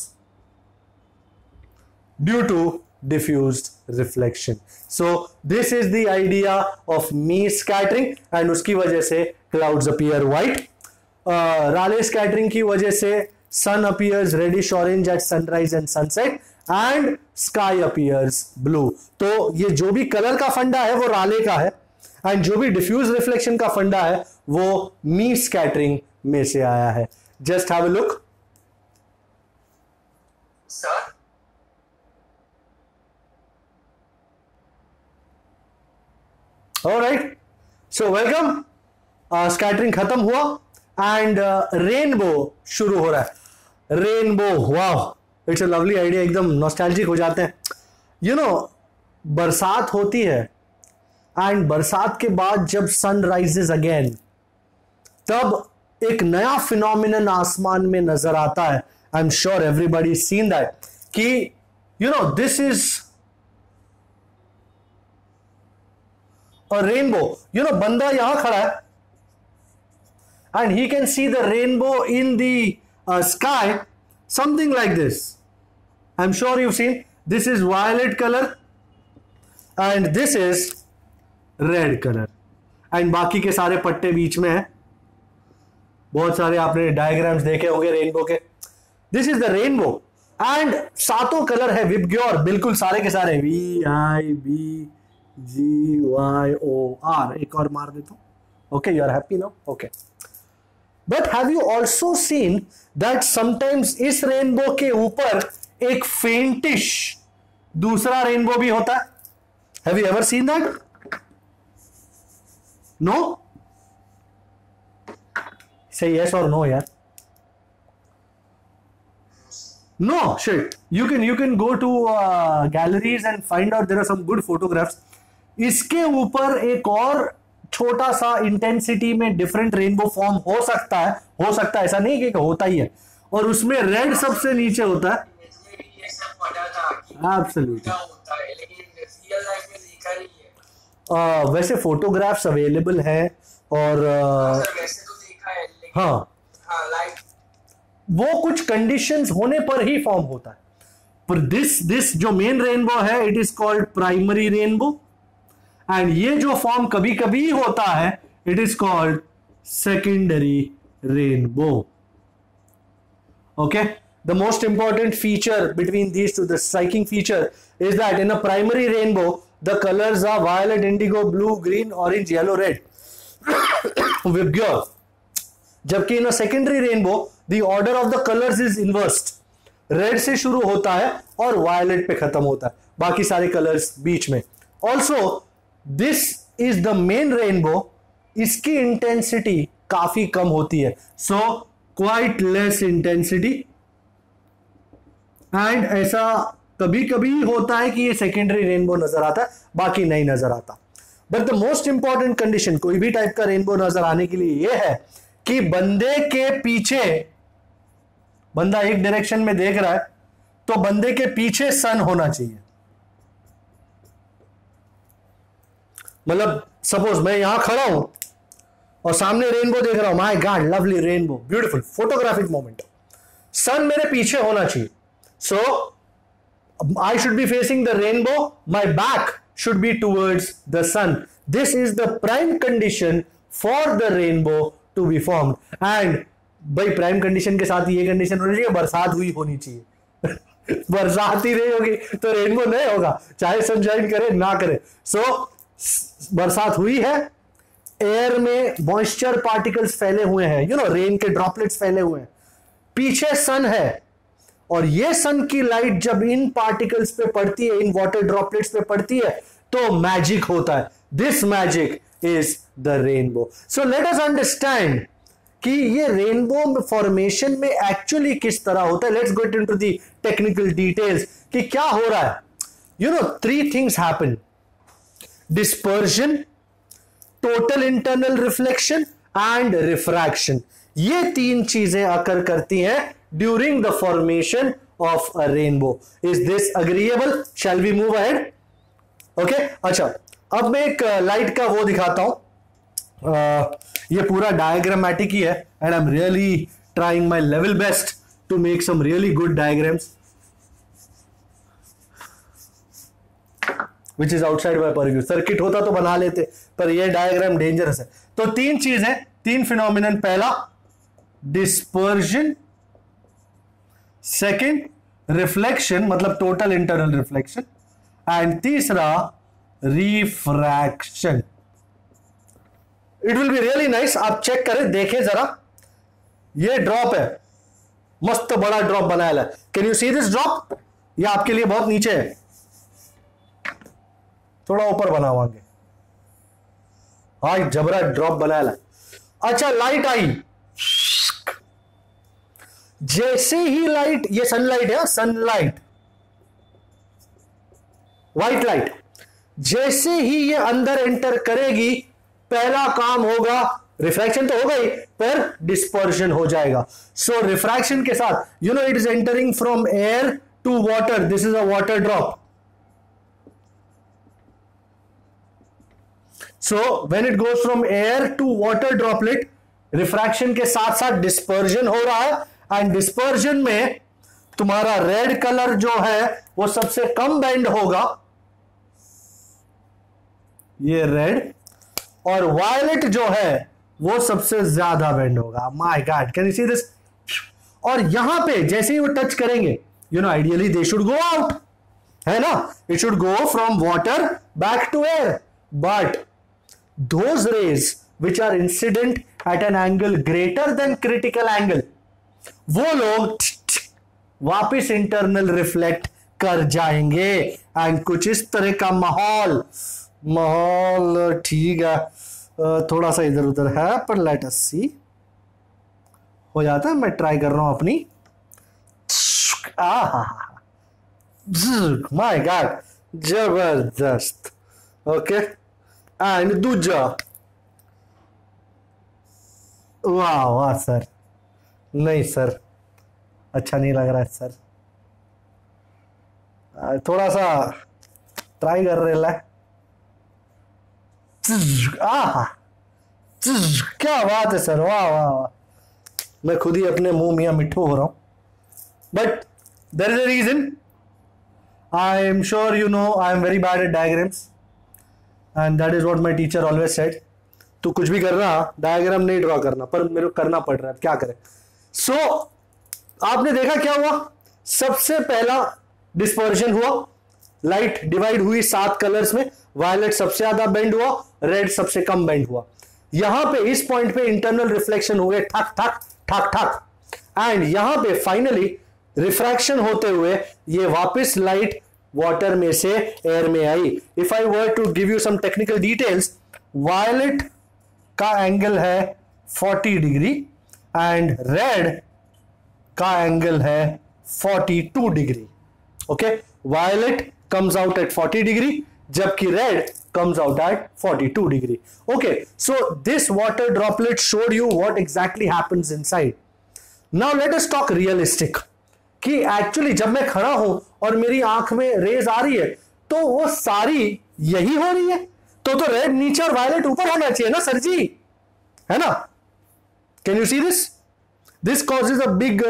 due to diffused reflection. So this is the idea of Mees scattering, and उसकी वजह से clouds appear white. Rayleigh scattering की वजह से sun appears reddish orange at sunrise and sunset and sky appears blue. तो ये जो भी कलर का फंडा है वो राले का है, एंड जो भी डिफ्यूज रिफ्लेक्शन का फंडा है वो मीस स्कैटरिंग में से आया है. Just have a look. Sir alright, so welcome. Scattering खत्म हुआ एंड रेनबो शुरू हो रहा है. रेनबो, वाह, इट्स अ लवली आइडिया. एकदम नॉस्टैल्जिक हो जाते हैं. यू नो, बरसात होती है एंड बरसात के बाद जब सन राइजेस अगेन, तब एक नया फिनोमिनन आसमान में नजर आता है. I am sure everybody seen that कि you know this is a rainbow. You know, बंदा यहां खड़ा है and he can see the rainbow in the sky, something like this. I'm sure you've seen. This is violet color and this is red color, and बाकी के सारे पट्टे बीच में हैं. बहुत सारे आपने डायग्राम्स देखे होंगे रेनबो के. This is the rainbow and सातों कलर है विबग्योर, बिल्कुल सारे के सारे. VIBGYOR. एक और मार देता हूं. Okay, you are happy now. Okay, but have you also seen that sometimes इस रेनबो के ऊपर एक फेंटिश दूसरा रेनबो भी होता है? Have you ever seen that? No? Say yes or no, यार. No, shit. You can go to galleries and find out there are some good photographs. इसके ऊपर एक और छोटा सा इंटेंसिटी में डिफरेंट रेनबो फॉर्म हो सकता है. ऐसा नहीं कि होता ही है. और उसमें रेड सबसे नीचे होता है. एब्सोल्युटली. वैसे फोटोग्राफ्स अवेलेबल हैं और हाँ, वो कुछ कंडीशंस होने पर ही फॉर्म होता है. पर दिस जो मेन रेनबो है, it is called primary rainbow, and ये जो फॉर्म कभी कभी होता है, it is called secondary rainbow. Okay, the most important feature between these two, the striking feature is that in a primary rainbow the colours are violet, indigo, blue, green, orange, yellow, red, VIBGYOR. जबकि in a secondary rainbow the order of the colours is inversed. Red से शुरू होता है और violet पे खत्म होता है, बाकी सारे कलर्स बीच में. Also this is the main rainbow. इसकी इंटेंसिटी काफी कम होती है, so quite less intensity. And ऐसा कभी कभी होता है कि ये सेकेंडरी रेनबो नजर आता है, बाकी नहीं नजर आता. But the most important condition कोई भी टाइप का रेनबो नजर आने के लिए यह है कि बंदे के पीछे, बंदा एक डायरेक्शन में देख रहा है तो बंदे के पीछे सन होना चाहिए. मतलब सपोज मैं यहां खड़ा हूं और सामने रेनबो देख रहा हूं. My god, lovely rainbow, beautiful, photographic moment. Sun मेरे पीछे होना चाहिए, so I should be facing the rainbow, my back should be towards the sun. This is the prime condition for the rainbow to be formed. And भाई prime condition के साथ ये condition होनी चाहिए, बरसात हुई होनी चाहिए. बरसात ही नहीं होगी तो रेनबो नहीं होगा, चाहे सनशाइन करे ना करे. सो बरसात हुई है, एयर में मॉइस्चर पार्टिकल्स फैले हुए हैं, यू नो रेन के ड्रॉपलेट्स फैले हुए हैं, पीछे सन है, और ये सन की लाइट जब इन पार्टिकल्स पे पड़ती है, इन वाटर ड्रॉपलेट्स पे पड़ती है, तो मैजिक होता है. This magic is the rainbow. So let us understand कि ये रेनबो फॉर्मेशन में एक्चुअली किस तरह होता है. Let's get into the technical details कि क्या हो रहा है. You know 3 things happen: dispersion, total internal reflection and refraction. ये 3 चीजें अकर करती हैं during the formation of a rainbow. Is this agreeable? Shall we move ahead? Okay. अच्छा, अब मैं एक लाइट का वो दिखाता हूं. ये पूरा डायग्रामेटिक ही है, and I am really trying my level best to make some really good diagrams which is outside my purview. Circuit होता तो बना लेते, पर ये डायग्राम डेंजरस है. तो 3 चीज है, 3 फिनोमिनन. पहला डिस्पर्जन, सेकंड रिफ्लेक्शन मतलब टोटल इंटरनल रिफ्लेक्शन, एंड तीसरा refraction. It will be really nice. आप चेक करें, देखें जरा. ये ड्रॉप है, मस्त बड़ा ड्रॉप बनाया है. Can you see this drop? ये आपके लिए बहुत नीचे है, थोड़ा ऊपर बना हुआ. हाँ, जबरा ड्रॉप बनाया है. अच्छा, लाइट आई. जैसे ही लाइट, ये सनलाइट है, सनलाइट, व्हाइट लाइट, जैसे ही ये अंदर एंटर करेगी, पहला काम होगा, रिफ्रैक्शन तो होगा ही, पर डिस्पर्शन हो जाएगा. सो रिफ्रैक्शन के साथ, you know, it is entering from air to water. This is a water drop. So when it goes from air to water droplet, refraction के साथ साथ डिस्पर्जन हो रहा है, एंड डिस्पर्जन में तुम्हारा रेड कलर जो है वो सबसे कम बेंड होगा, ये रेड, और वायलेट जो है वो सबसे ज्यादा बेंड होगा. My God, can you see this? और यहां पे जैसे ही वो टच करेंगे, you know, ideally they should go out, है ना? It should go from water back to air, but those rays which are incident at an angle greater than critical angle, वो लोग वापिस इंटरनल रिफ्लेक्ट कर जाएंगे, and कुछ इस तरह का माहौल ठीक है, थोड़ा सा इधर उधर है, पर लेट अस सी. हो जाता है. मैं ट्राई कर रहा हूं अपनी. माय गॉड, जबरदस्त. ओके, एंड दूजा, वाह वाह सर, नहीं सर, अच्छा नहीं लग रहा है सर, थोड़ा सा ट्राई कर रहे हैं. क्या बात है सर, वाह वाह वाह. मैं खुद ही अपने मुंह मियां मिठू हो रहा हूं. But there is a reason. I am sure you know I am very bad at diagrams, and that is what my teacher always said. तो कुछ भी करना, डायग्राम नहीं ड्रॉ करना, पर मेरे को करना पड़ रहा है, क्या करें. सो आपने देखा क्या हुआ. सबसे पहला डिस्पर्जन हुआ, लाइट डिवाइड हुई 7 कलर्स में, वायलेट सबसे ज्यादा बेंड हुआ, रेड सबसे कम बेंड हुआ. यहां पे इस पॉइंट पे इंटरनल रिफ्लेक्शन हुए, ठक ठक ठक ठक, एंड यहां पे फाइनली रिफ्रैक्शन होते हुए ये वापस लाइट वाटर में से एयर में आई. If I were to give you some technical details, violet का एंगल है 40 डिग्री एंड रेड का एंगल है 42 degree. Okay, violet comes out at 40 degree, जबकि red comes out at 42 degree. Okay, so this water droplet showed you what exactly happens inside. Now let us talk realistic. कि actually जब मैं खड़ा हूं और मेरी आंख में रेज आ रही है, तो वो सारी यही हो रही है, तो रेड नीचे और वायलेट ऊपर होना चाहिए ना सर जी, है ना? Can you see this? This causes a big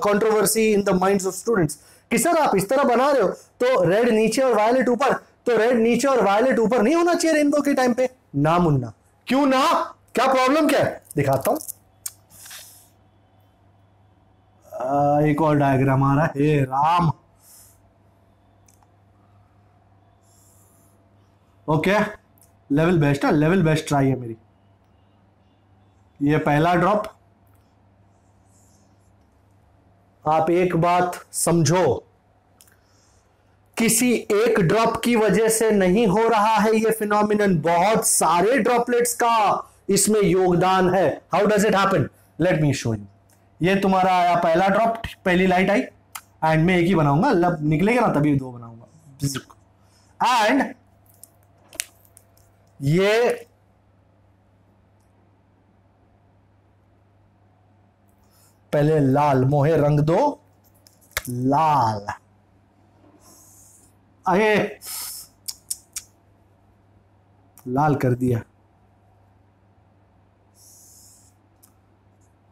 controversy in the minds of students कि सर आप इस तरह बना रहे हो तो रेड नीचे और वायलेट ऊपर, तो रेड नीचे और वायलेट ऊपर नहीं होना चाहिए रेनबो के टाइम पे ना मुन्ना. क्यों ना? क्या प्रॉब्लम क्या है? दिखाता हूं. एक और डायग्राम आ रहा है. हे राम. ओके, लेवल बेस्ट है, लेवल बेस्ट ट्राई है मेरी. ये पहला ड्रॉप। आप एक बात समझो, किसी एक ड्रॉप की वजह से नहीं हो रहा है ये फिनोमिनन, बहुत सारे ड्रॉपलेट्स का इसमें योगदान है। How does it happen? Late me show you. ये तुम्हारा आया पहला ड्रॉप, पहली लाइट आई, एंड मैं एक ही बनाऊंगा, लब निकलेगा ना तभी दो बनाऊंगा। एंड ये पहले लाल, मोहे रंग दो लाल। अरे लाल कर दिया,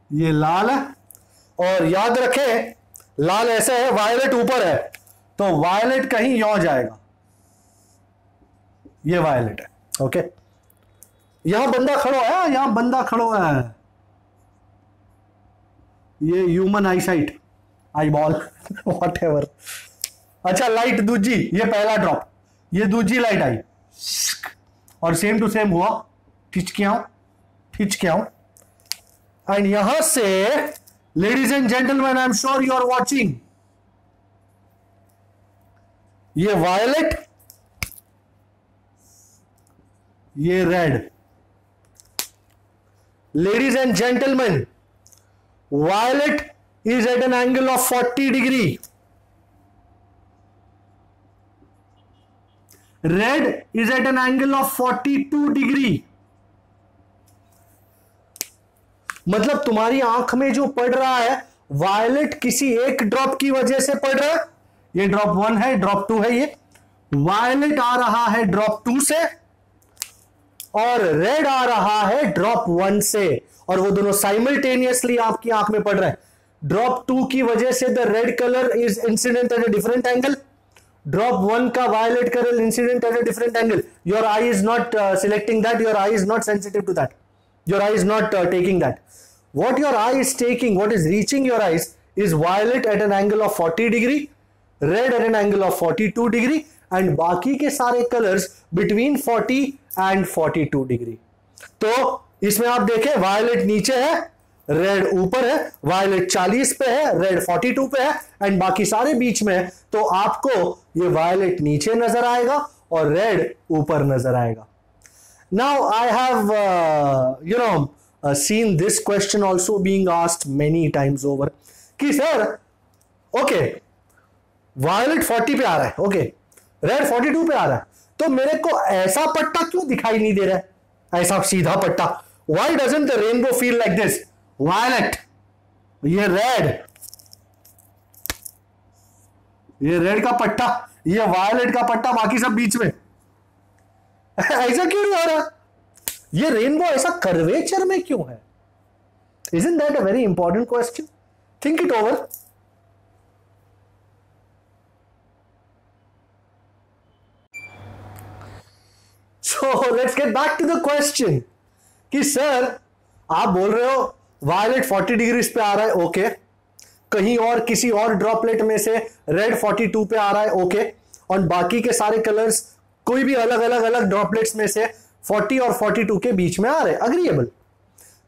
ये लाल है। और याद रखें लाल ऐसे है, वायलेट ऊपर है, तो वायलेट कहीं यौ जाएगा, ये वायलेट है। ओके, यहां बंदा खड़ा है, यहां बंदा खड़ा है, ये human eyesight, eye ball what ever. अच्छा लाइट दूजी, ये पहला ड्रॉप, ये दूजी लाइट आई और सेम टू सेम हुआ, खिंच के आऊं। एंड यहां से ladies and gentleman, I am sure you are watching, ये वायलेट, ये red. Ladies and gentleman, violet is at an angle of 40 degree, red is at an angle of 42 degree। मतलब तुम्हारी आंख में जो पड़ रहा है वायलेट किसी एक ड्रॉप की वजह से पड़ रहा है। ये ड्रॉप 1 है, ड्रॉप 2 है, ये वायलेट आ रहा है ड्रॉप 2 से और रेड आ रहा है ड्रॉप 1 से, और वो दोनों साइमल्टेनियसली आपकी आंख में पड़ रहे हैं। ड्रॉप 2 की वजह से the red colour is incident at a different angle, drop 1 का violet colour incident at a different angle. Your eye is not selecting that, your eye is not sensitive to that, your eye is not taking that. What your eye is taking, what is reaching your eyes is violet at an angle of 40 degree, red at an angle of 42 degree, and बाकी के सारे colors between 40 and 42 degree। तो इसमें आप देखें violet नीचे है, red ऊपर है, violet 40 पे है, red 42 पे है, and बाकी सारे बीच में है। तो आपको ये violet नीचे नजर आएगा और red ऊपर नजर आएगा। Now I have seen this question also being asked many times over कि सर ओके वायलेट 40 पे आ रहा है, ओके रेड 42 पे आ रहा है, तो मेरे को ऐसा पट्टा क्यों दिखाई नहीं दे रहा है, ऐसा सीधा पट्टा? Why doesn't the rainbow feel like this? Violet, ये रेड का पट्टा, ये वायलेट का पट्टा, बाकी सब बीच में। ऐसा क्यों नहीं हो रहा? ये रेनबो ऐसा कर्वेचर में क्यों है? Isn't that a very important question? Think it over. So let's get back to the question कि सर आप बोल रहे हो वायलेट 40 डिग्री पे आ रहा है, ओके, कहीं और किसी और ड्रॉपलेट में से रेड 42 पे आ रहा है, ओके, और बाकी के सारे कलर्स कोई भी अलग अलग ड्रॉपलेट्स में से 40 और 42 के बीच में आ रहे, अग्रीएबल।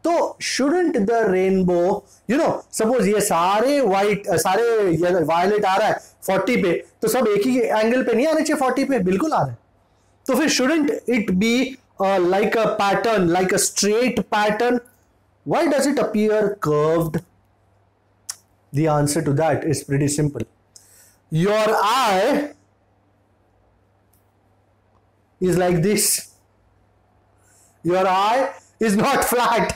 तो शुडंट द रेनबो सपोज ये सारे वायलेट आ रहा है 40 पे, तो सब एक ही एंगल पे नहीं आने चाहिए, 40 पे बिल्कुल आ रहे हैं, तो फिर shouldn't it be like a pattern, like a straight pattern? Why does it appear curved? The answer to that is pretty simple. Your eye is like this. Your eye is not flat.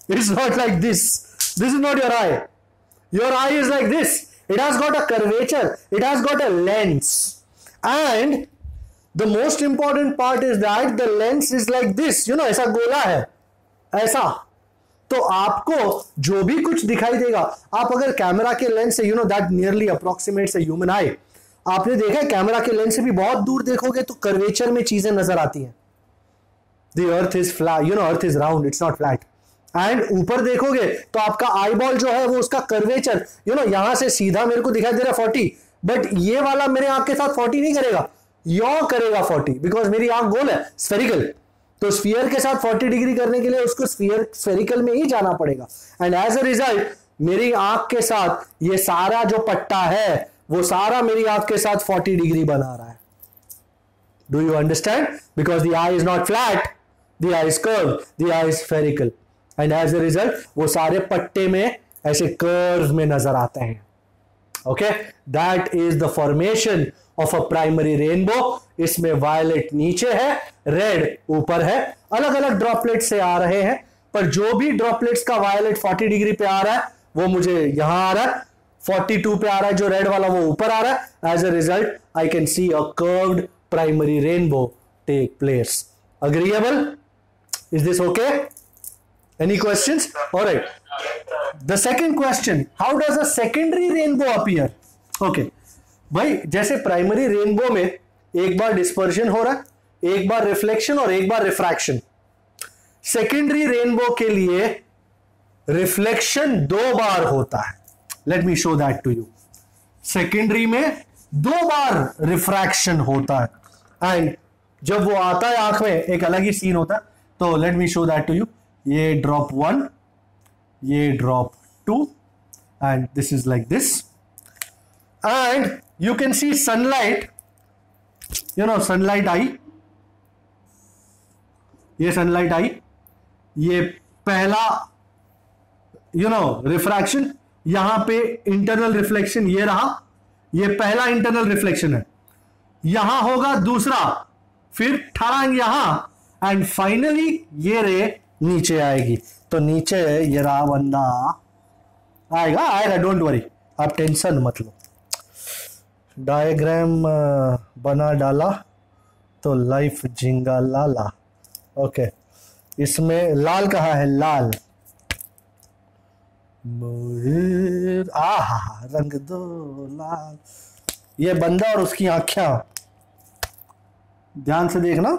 It's not like this. This is not your eye. Your eye is like this. It has got a curvature. It has got a lens. And the most important part is that the lens is like this. ऐसा गोला है, ऐसा। तो आपको जो भी कुछ दिखाई देगा, आप अगर कैमरा के लेंस से that nearly approximates a human eye, आपने देखा है कैमरा के लेंस से भी बहुत दूर देखोगे तो कर्वेचर में चीजें नजर आती हैं। The earth is flat, earth is round, it's not flat. And ऊपर देखोगे तो आपका आई बॉल जो है वो उसका कर्वेचर, यहां से सीधा मेरे को दिखाई दे रहा है 40, बट ये वाला मेरे आंख के साथ 40 नहीं करेगा, यो करेगा 40, बिकॉज मेरी आंख गोल है, स्फेरिकल। तो स्फीयर के साथ 40 डिग्री करने के लिए उसको स्फेरिकल में ही जाना पड़ेगा। एंड एज अ रिजल्ट मेरी आंख के साथ ये सारा जो पट्टा है वो सारा मेरी आंख के साथ 40 डिग्री बना रहा है। Do you understand? Because the eye is not flat, the eye is curve, the eye is spherical, and as a result वो सारे पट्टे में ऐसे कर्व में नजर आते हैं। Okay, that is the formation of a primary rainbow. इसमें वायलेट नीचे है, रेड ऊपर है, अलग अलग ड्रॉपलेट से आ रहे हैं, पर जो भी ड्रॉपलेट्स का वायलेट 40 डिग्री पे आ रहा है वो मुझे यहां आ रहा है, 42 पे आ रहा है, जो रेड वाला वो ऊपर आ रहा है। As a result I can see a curved primary rainbow take place. Agreeable? Is this okay? Any questions? All right. The second question, how does a secondary rainbow appear? Okay. भाई जैसे primary rainbow में एक बार dispersion हो रहा है, एक बार reflection और एक बार रिफ्रैक्शन। सेकेंडरी रेनबो के लिए रिफ्लेक्शन 2 बार होता है। Let me show that to you. Secondary में 2 बार रिफ्रैक्शन होता है, एंड जब वो आता है आंख में एक अलग ही सीन होता है। तो let me show that to you. ये ड्रॉप 1, ये drop 2, and this is like this, and you can see sunlight, you know sunlight आई, ये सनलाइट आई, ये पहला यू नो रिफ्रैक्शन, यहां पे इंटरनल रिफ्लेक्शन ये रहा, ये पहला इंटरनल रिफ्लेक्शन है, यहां होगा दूसरा, फिर ठड़ांग यहां, एंड फाइनली ये रे नीचे आएगी। तो नीचे ये रहा बंदा आएगा, आएगा, डोंट वरी, आप टेंशन मत लो। डायग्राम बना डाला तो लाइफ झिंगा लाला। ओके, इसमें लाल कहाँ है? लाल, आहा रंग दो लाल। ये बंदा और उसकी आंखें, ध्यान से देखना।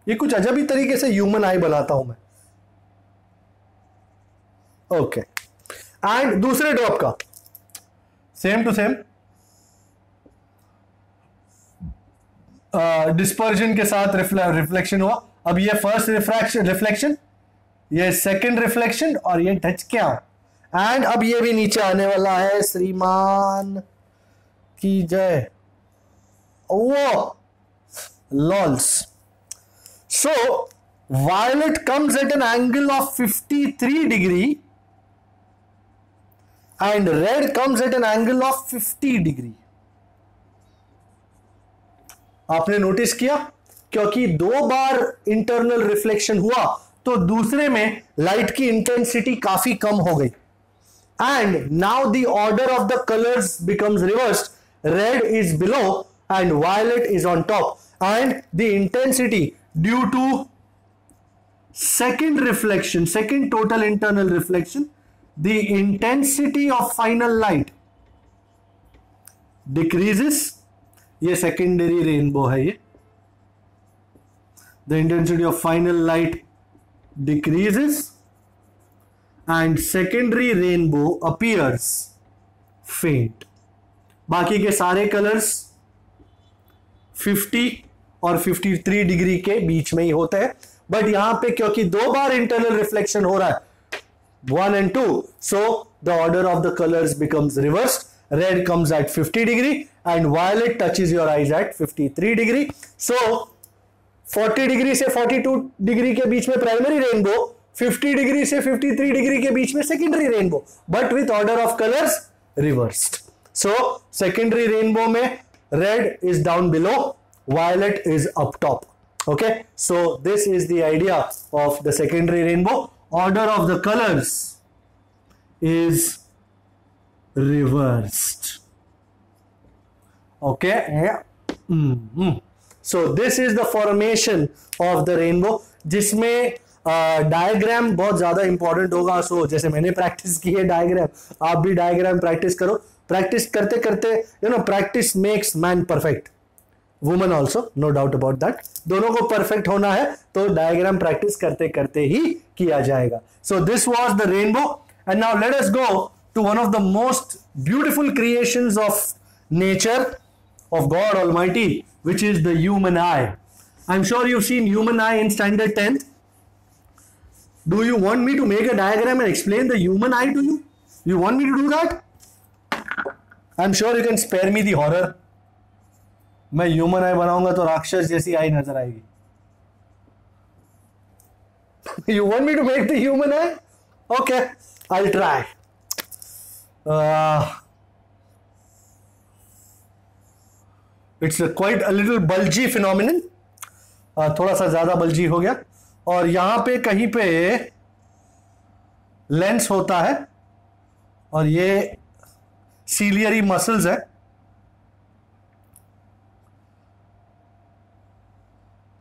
ये कुछ अजब ही तरीके से ह्यूमन आई बनाता हूं मैं। ओके, एंड दूसरे ड्रॉप का सेम टू सेम डिस्पर्जन के साथ रिफ्लेक्शन हुआ। अब ये फर्स्ट रिफ्लेक्शन, ये सेकंड रिफ्लेक्शन, और ये टच क्या, एंड अब ये भी नीचे आने वाला है। श्रीमान की जय। वो lols. So, violet comes at an angle of 53 degree and red comes at an angle of 50 degree. आपने नोटिस किया? क्योंकि 2 बार इंटरनल रिफ्लेक्शन हुआ तो दूसरे में लाइट की इंटेंसिटी काफी कम हो गई, and now the order of the colours becomes reversed. Red is below and violet is on top, and the intensity due to second reflection, second total internal reflection, the intensity of final light decreases. ये secondary rainbow है ये। The intensity of final light decreases and secondary rainbow appears faint. बाकी के सारे colours 50 और 53 degree के बीच में ही होते हैं, बट यहां पे क्योंकि 2 बार इंटरनल रिफ्लेक्शन हो रहा है 1 and 2, so the order of the colors becomes reversed. Red comes at 50 degree and violet touches your eyes at 53 degree. So 40 degree से 42 डिग्री के बीच में प्राइमरी रेनबो, 50 डिग्री से 53 डिग्री के बीच में secondary rainbow, but with order of colours reversed. So secondary rainbow में red is down below, violet is up top. Okay, so this is the idea of the secondary rainbow. Order of the colors is reversed. Okay, so this is the formation of the rainbow, जिसमें diagram बहुत ज्यादा important होगा. सो जैसे मैंने practice की है diagram, आप भी डायग्राम प्रैक्टिस करो. प्रैक्टिस करते करते practice makes man perfect, woman also, no doubt about that. दोनों को परफेक्ट होना है तो डायग्राम प्रैक्टिस करते करते ही किया जाएगा. So this was the rainbow, and now let us go to one of the most beautiful creations of nature of God Almighty, which is the human eye. I'm sure you've seen human eye in standard 10th. Do you want me to make a diagram and explain the human eye to you? You want me to do that? I'm sure you can spare me the horror. मैं human आई बनाऊंगा तो राक्षस जैसी आई नजर आएगी. You want me to make the human eye? Okay, I'll try. It's quite a little bulgy phenomenon. थोड़ा सा ज्यादा बल्जी हो गया. और यहां पे कहीं पे लेंस होता है और ये सीलियरी मसल्स है.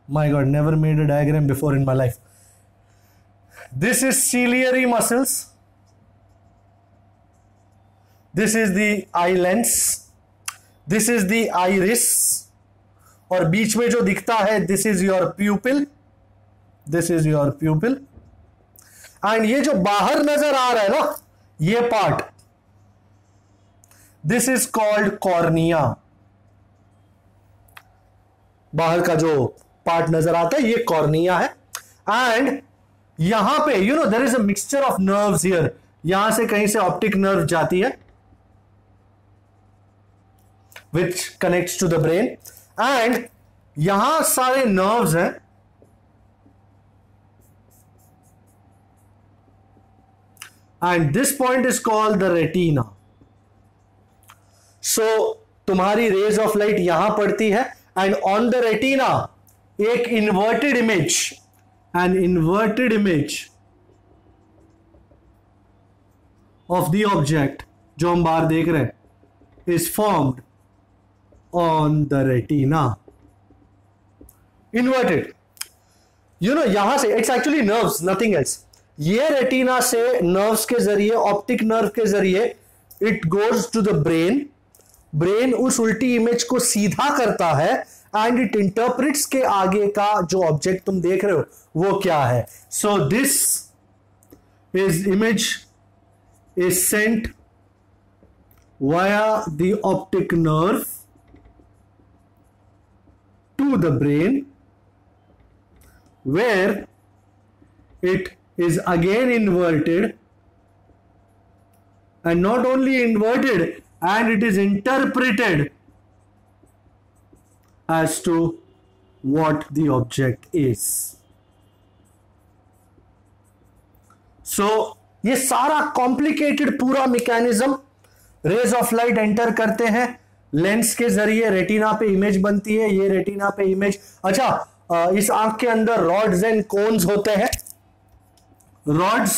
My God, never made a diagram before in my life. This is ciliary muscles. This is the eye lens. This is the iris. और बीच में जो दिखता है, this is your pupil. This is your pupil. And ये जो बाहर नजर आ रहा है ना, ये part, this is called cornea. बाहर का जो पार्ट नजर आता है, ये कॉर्निया है. एंड यहां पे there is a mixture of nerves here. यहां से कहीं से ऑप्टिक नर्व जाती है which connects to the brain. And यहां सारे नर्व्स हैं. And this point is called the retina. So तुम्हारी रेज ऑफ लाइट यहां पड़ती है एंड ऑन द रेटिना एक inverted image, an inverted image of the object जो हम बाहर देख रहे हैं, is formed on the retina. Inverted, यहां से it's actually nerves, nothing else. ये रेटिना से नर्व्स के जरिए, ऑप्टिक नर्व के जरिए it goes to the brain. Brain उस उल्टी इमेज को सीधा करता है एंड इट इंटरप्रिट्स के आगे का जो ऑब्जेक्ट तुम देख रहे हो वो क्या है. So this is image is sent via the optic nerve to the brain, where it is again inverted, and not only inverted, and it is interpreted as to what the object is. So ये सारा complicated पूरा mechanism, rays of light enter करते हैं lens के जरिए, retina पे image बनती है. ये रेटिना पे इमेज. अच्छा, इस आंख के अंदर रॉड्स एंड कोन्स होते हैं. rods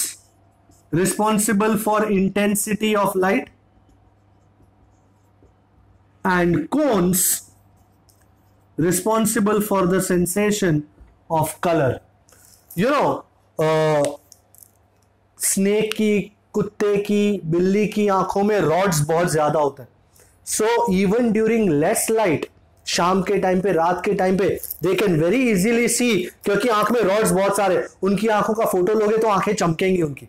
responsible for intensity of light and cones responsible for the sensation of color. Snake की, कुत्ते की, बिल्ली की आंखों में रॉड्स बहुत ज्यादा होता है. So even during less light, शाम के टाइम पे, रात के टाइम पे, दे कैन वेरी इजीली सी, क्योंकि आंख में रॉड्स बहुत सारे. उनकी आंखों का फोटो लोगे तो आंखें चमकेंगी उनकी.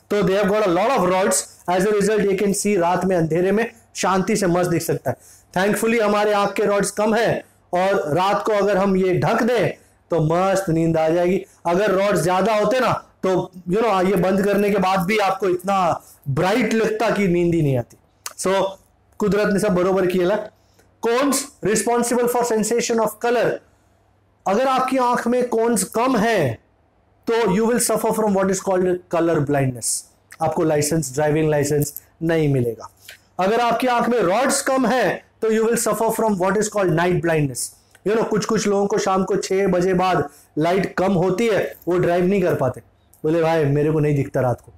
तो they have got a lot of rods. As a result you can see रात में अंधेरे में शांति से मस्त दिख सकता है. थैंकफुली हमारे आंख के रॉड्स कम है और रात को अगर हम ये ढक दें तो मस्त नींद आ जाएगी. अगर रॉड्स ज्यादा होते ना तो ये बंद करने के बाद भी आपको इतना ब्राइट लगता कि नींद ही नहीं आती. सो कुदरत ने सब बरोबर किया. Cones responsible for sensation of colour. अगर आपकी आंख में कोन्स कम है तो you will suffer from what is called colour blindness. आपको लाइसेंस, ड्राइविंग लाइसेंस नहीं मिलेगा. अगर आपकी आंख में रॉड्स कम है तो you will suffer from what is called night blindness. कुछ लोगों को शाम को 6 बजे बाद लाइट कम होती है, वो ड्राइव नहीं कर पाते. बोले भाई मेरे को नहीं दिखता रात को.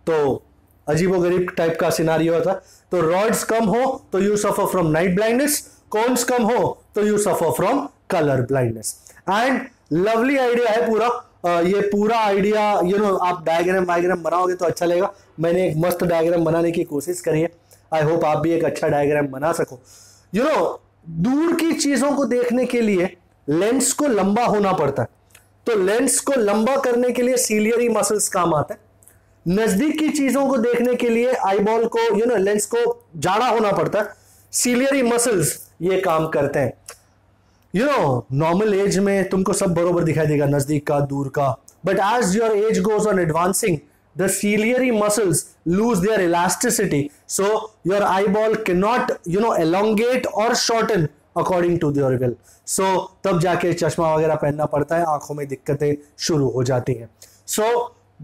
तो अजीबोगरीब टाइप का सिनारियो था. तो रॉड्स कम हो तो you suffer from night blindness, cones कम हो तो you suffer from colour blindness. And lovely idea है पूरा. ये पूरा आइडिया आप डायग्राम बनाओगे तो अच्छा लगेगा. मैंने एक मस्त डायग्राम बनाने की कोशिश करी है. आई होप आप भी एक अच्छा डायग्राम बना सको. दूर की चीजों को देखने के लिए लेंस को लंबा होना पड़ता है. तो लेंस को लंबा करने के लिए सीलियरी मसल्स काम आता है. नजदीक की चीजों को देखने के लिए आईबॉल को लेंस को जाड़ा होना पड़ता है. सीलियरी मसल्स ये काम करते हैं। यू नो नॉर्मल एज में तुमको सब बरोबर दिखाई देगा, नजदीक का, दूर का, but as your age goes on advancing the ciliary muscles lose their elasticity, so your eyeball cannot elongate or shorten according to your will, so तब जाके चश्मा वगैरह पहनना पड़ता है, आंखों में दिक्कतें शुरू हो जाती हैं। So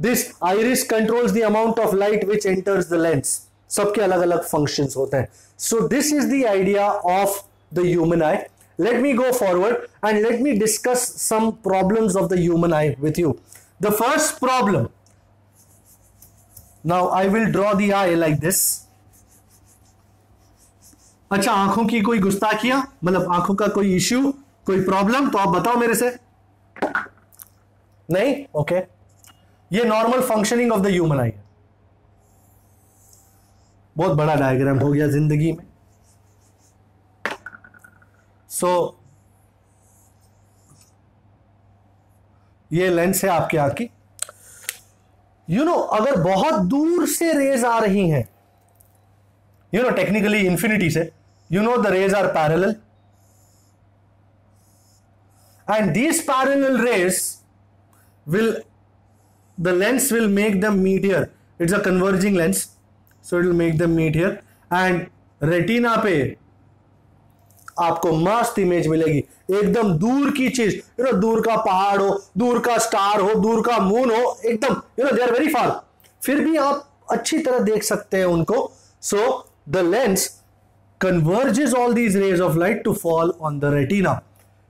this iris controls the amount of light which enters the lens, सबके अलग अलग functions होते हैं। So this is the idea of the human eye. Let me go forward and let me discuss some problems of the human eye with you. The first problem, now I will draw the eye like this. अच्छा, आंखों की कोई गुस्ताखियां, मतलब आंखों का कोई issue, कोई problem तो आप बताओ मेरे से। नहीं? ओके, ये normal functioning of the human eye है। बहुत बड़ा डायग्राम हो गया जिंदगी में। सो ये लेंस है आपकी आंख की। अगर बहुत दूर से रेज आ रही हैं, टेक्निकली इंफिनिटी से, the rays are parallel, and these parallel rays the lens will make them meet here. It's a converging lens, so it will make them meet here, and retina पे आपको मस्त image मिलेगी, एकदम दूर की चीज, दूर का पहाड़ हो, दूर का स्टार हो, दूर का मून हो, एकदम दे आर वेरी फार, फिर भी आप अच्छी तरह देख सकते हैं उनको। So the lens converges all these rays of light to fall on the retina.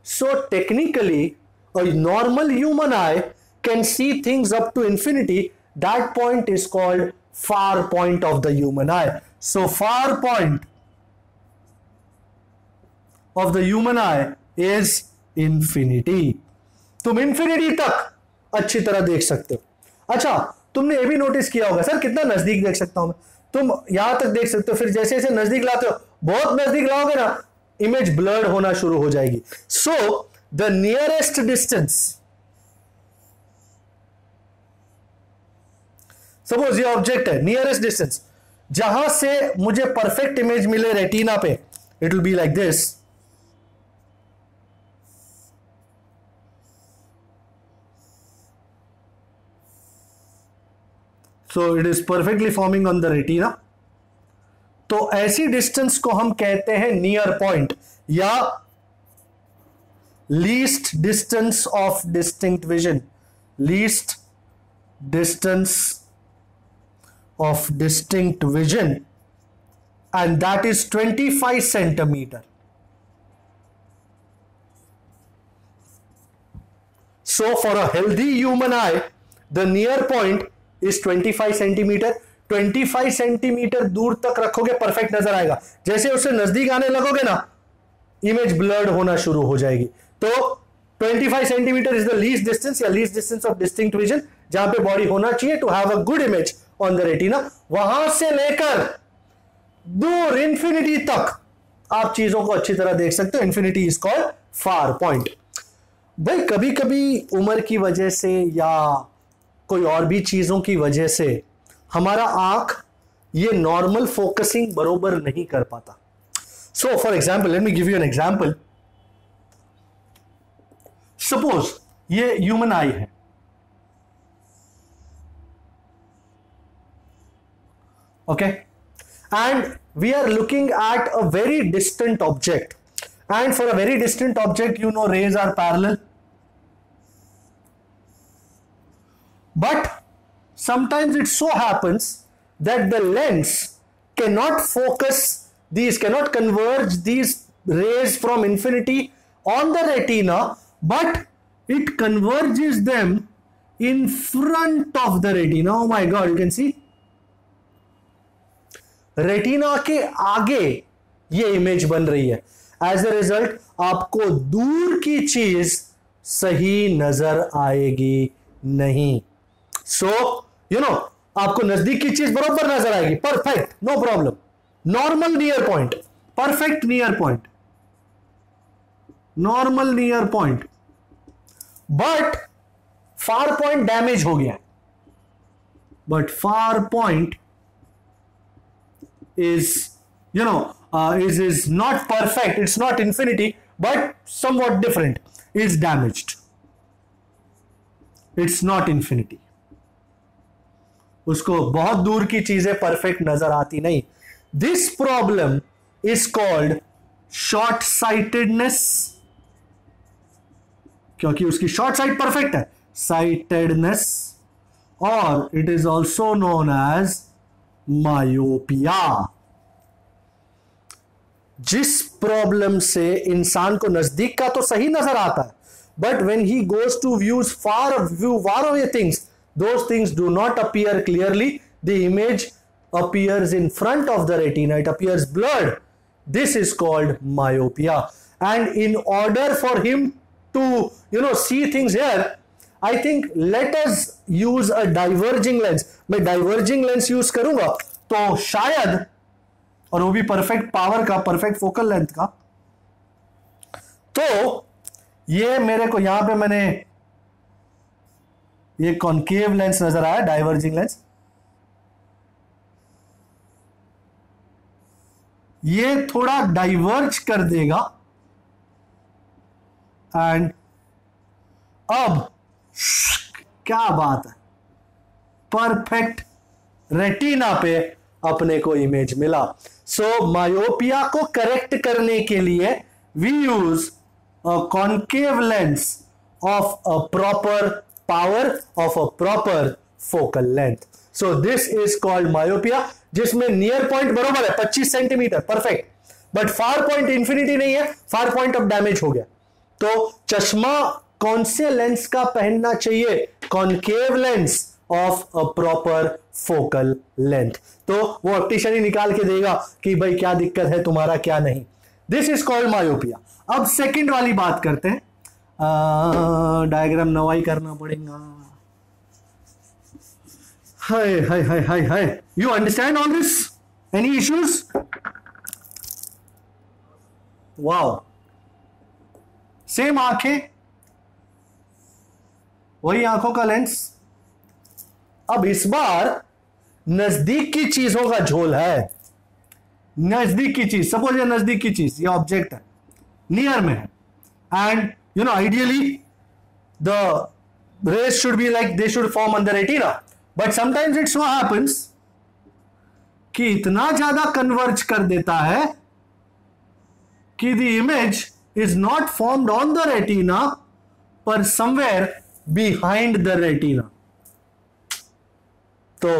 So technically a normal human eye can see things up to infinity. That point is called far point of the human eye. So far point of the human eye is infinity. तुम infinity तक अच्छी तरह देख सकते हो। अच्छा, तुमने ये भी नोटिस किया होगा, सर कितना नजदीक देख सकता हूं मैं, तुम यहां तक देख सकते हो, फिर जैसे जैसे नजदीक लाते हो, बहुत नजदीक लाओगे ना, इमेज ब्लर्ड होना शुरू हो जाएगी। So the nearest distance, suppose ये ऑब्जेक्ट है, नियरेस्ट डिस्टेंस जहां से मुझे परफेक्ट इमेज मिले रेटिना पे, it will be like this. So it is perfectly forming on the retina. तो ऐसी डिस्टेंस को हम कहते हैं नियर पॉइंट या least distance of distinct vision, least distance of distinct vision, and that is 25 centimetre. So for a healthy human I the near point is 25 centimetre. 25 centimetre दूर तक रखोगे परफेक्ट नजर आएगा, जैसे उससे नजदीक आने लगोगे ना, इमेज ब्लर्ड होना शुरू हो जाएगी। तो 25 centimetre is the least distance या least distance of distinct vision, जहां पे बॉडी होना चाहिए to have a good image on the retina. वहां से लेकर दूर इंफिनिटी तक आप चीजों को अच्छी तरह देख सकते हो। Infinity is called far point. भाई कभी कभी उम्र की वजह से या कोई और भी चीजों की वजह से हमारा आंख ये नॉर्मल फोकसिंग बरोबर नहीं कर पाता। So for example, let me give you an example. Suppose ये ह्यूमन आई है, okay, and we are looking at a very distant object, and for a very distant object rays are parallel, but sometimes it so happens that the lens cannot focus these, cannot converge these rays from infinity on the retina, but it converges them in front of the retina. Oh my god, you can see retina के आगे ये image बन रही है। As a result आपको दूर की चीज सही नजर आएगी नहीं। सो आपको नजदीक की चीज बराबर नजर आएगी, perfect, no problem, normal near point, perfect near point, normal near point, but far point damage हो गया, but far point is is not perfect, it's not infinity, but somewhat different, is damaged. It's not infinity. उसको बहुत दूर की चीजें perfect नजर आती नहीं. This problem is called short sightedness, क्योंकि उसकी शॉर्ट साइट परफेक्ट है, साइटेडनेस, और it is also known as myopia. जिस प्रॉब्लम से इंसान को नजदीक का तो सही नजर आता है, but when he goes to views far away things, those things do not appear clearly, the image appears in front of the retina, it appears blurred. This is called myopia. And in order for him to see things here, I think let us use a diverging lens. मैं diverging lens use करूंगा तो शायद, और वो भी perfect power का, perfect focal length का, तो ये मेरे को यहां पे मैंने ये कॉन्केव लेंस नजर आया, डाइवर्जिंग लेंस, ये थोड़ा डाइवर्ज कर देगा, एंड अब क्या बात है, परफेक्ट रेटिना पे अपने को इमेज मिला. सो मायोपिया को करेक्ट करने के लिए we use a concave lens of a proper power of a proper focal length. So this is called myopia, जिसमें नियर पॉइंट बरोबर है 25 centimetre perfect, but far point infinity नहीं है, फार पॉइंट अब डैमेज हो गया. तो चश्मा कौन से लेंस का पहनना चाहिए? Concave lens of a proper focal length. तो वो ऑप्टिशियन ही निकाल के देगा कि भाई क्या दिक्कत है तुम्हारा, क्या नहीं. This is called myopia. अब सेकंड वाली बात करते हैं. डायग्राम नवाई करना पड़ेगा. हाय हाय हाय हाय हाय. You understand all this? Any issues? Wow. Same आंखें, वही आंखों का लेंस. अब इस बार नजदीक की चीजों का झोल है. नजदीक की चीज, सपोज ये नजदीक की चीज, ये ऑब्जेक्ट है, नियर में है, and ideally the rays should be like, they should form on the retina, but sometimes it so happens कि इतना ज्यादा कन्वर्ज कर देता है कि the image is not formed on the retina पर somewhere behind the retina. तो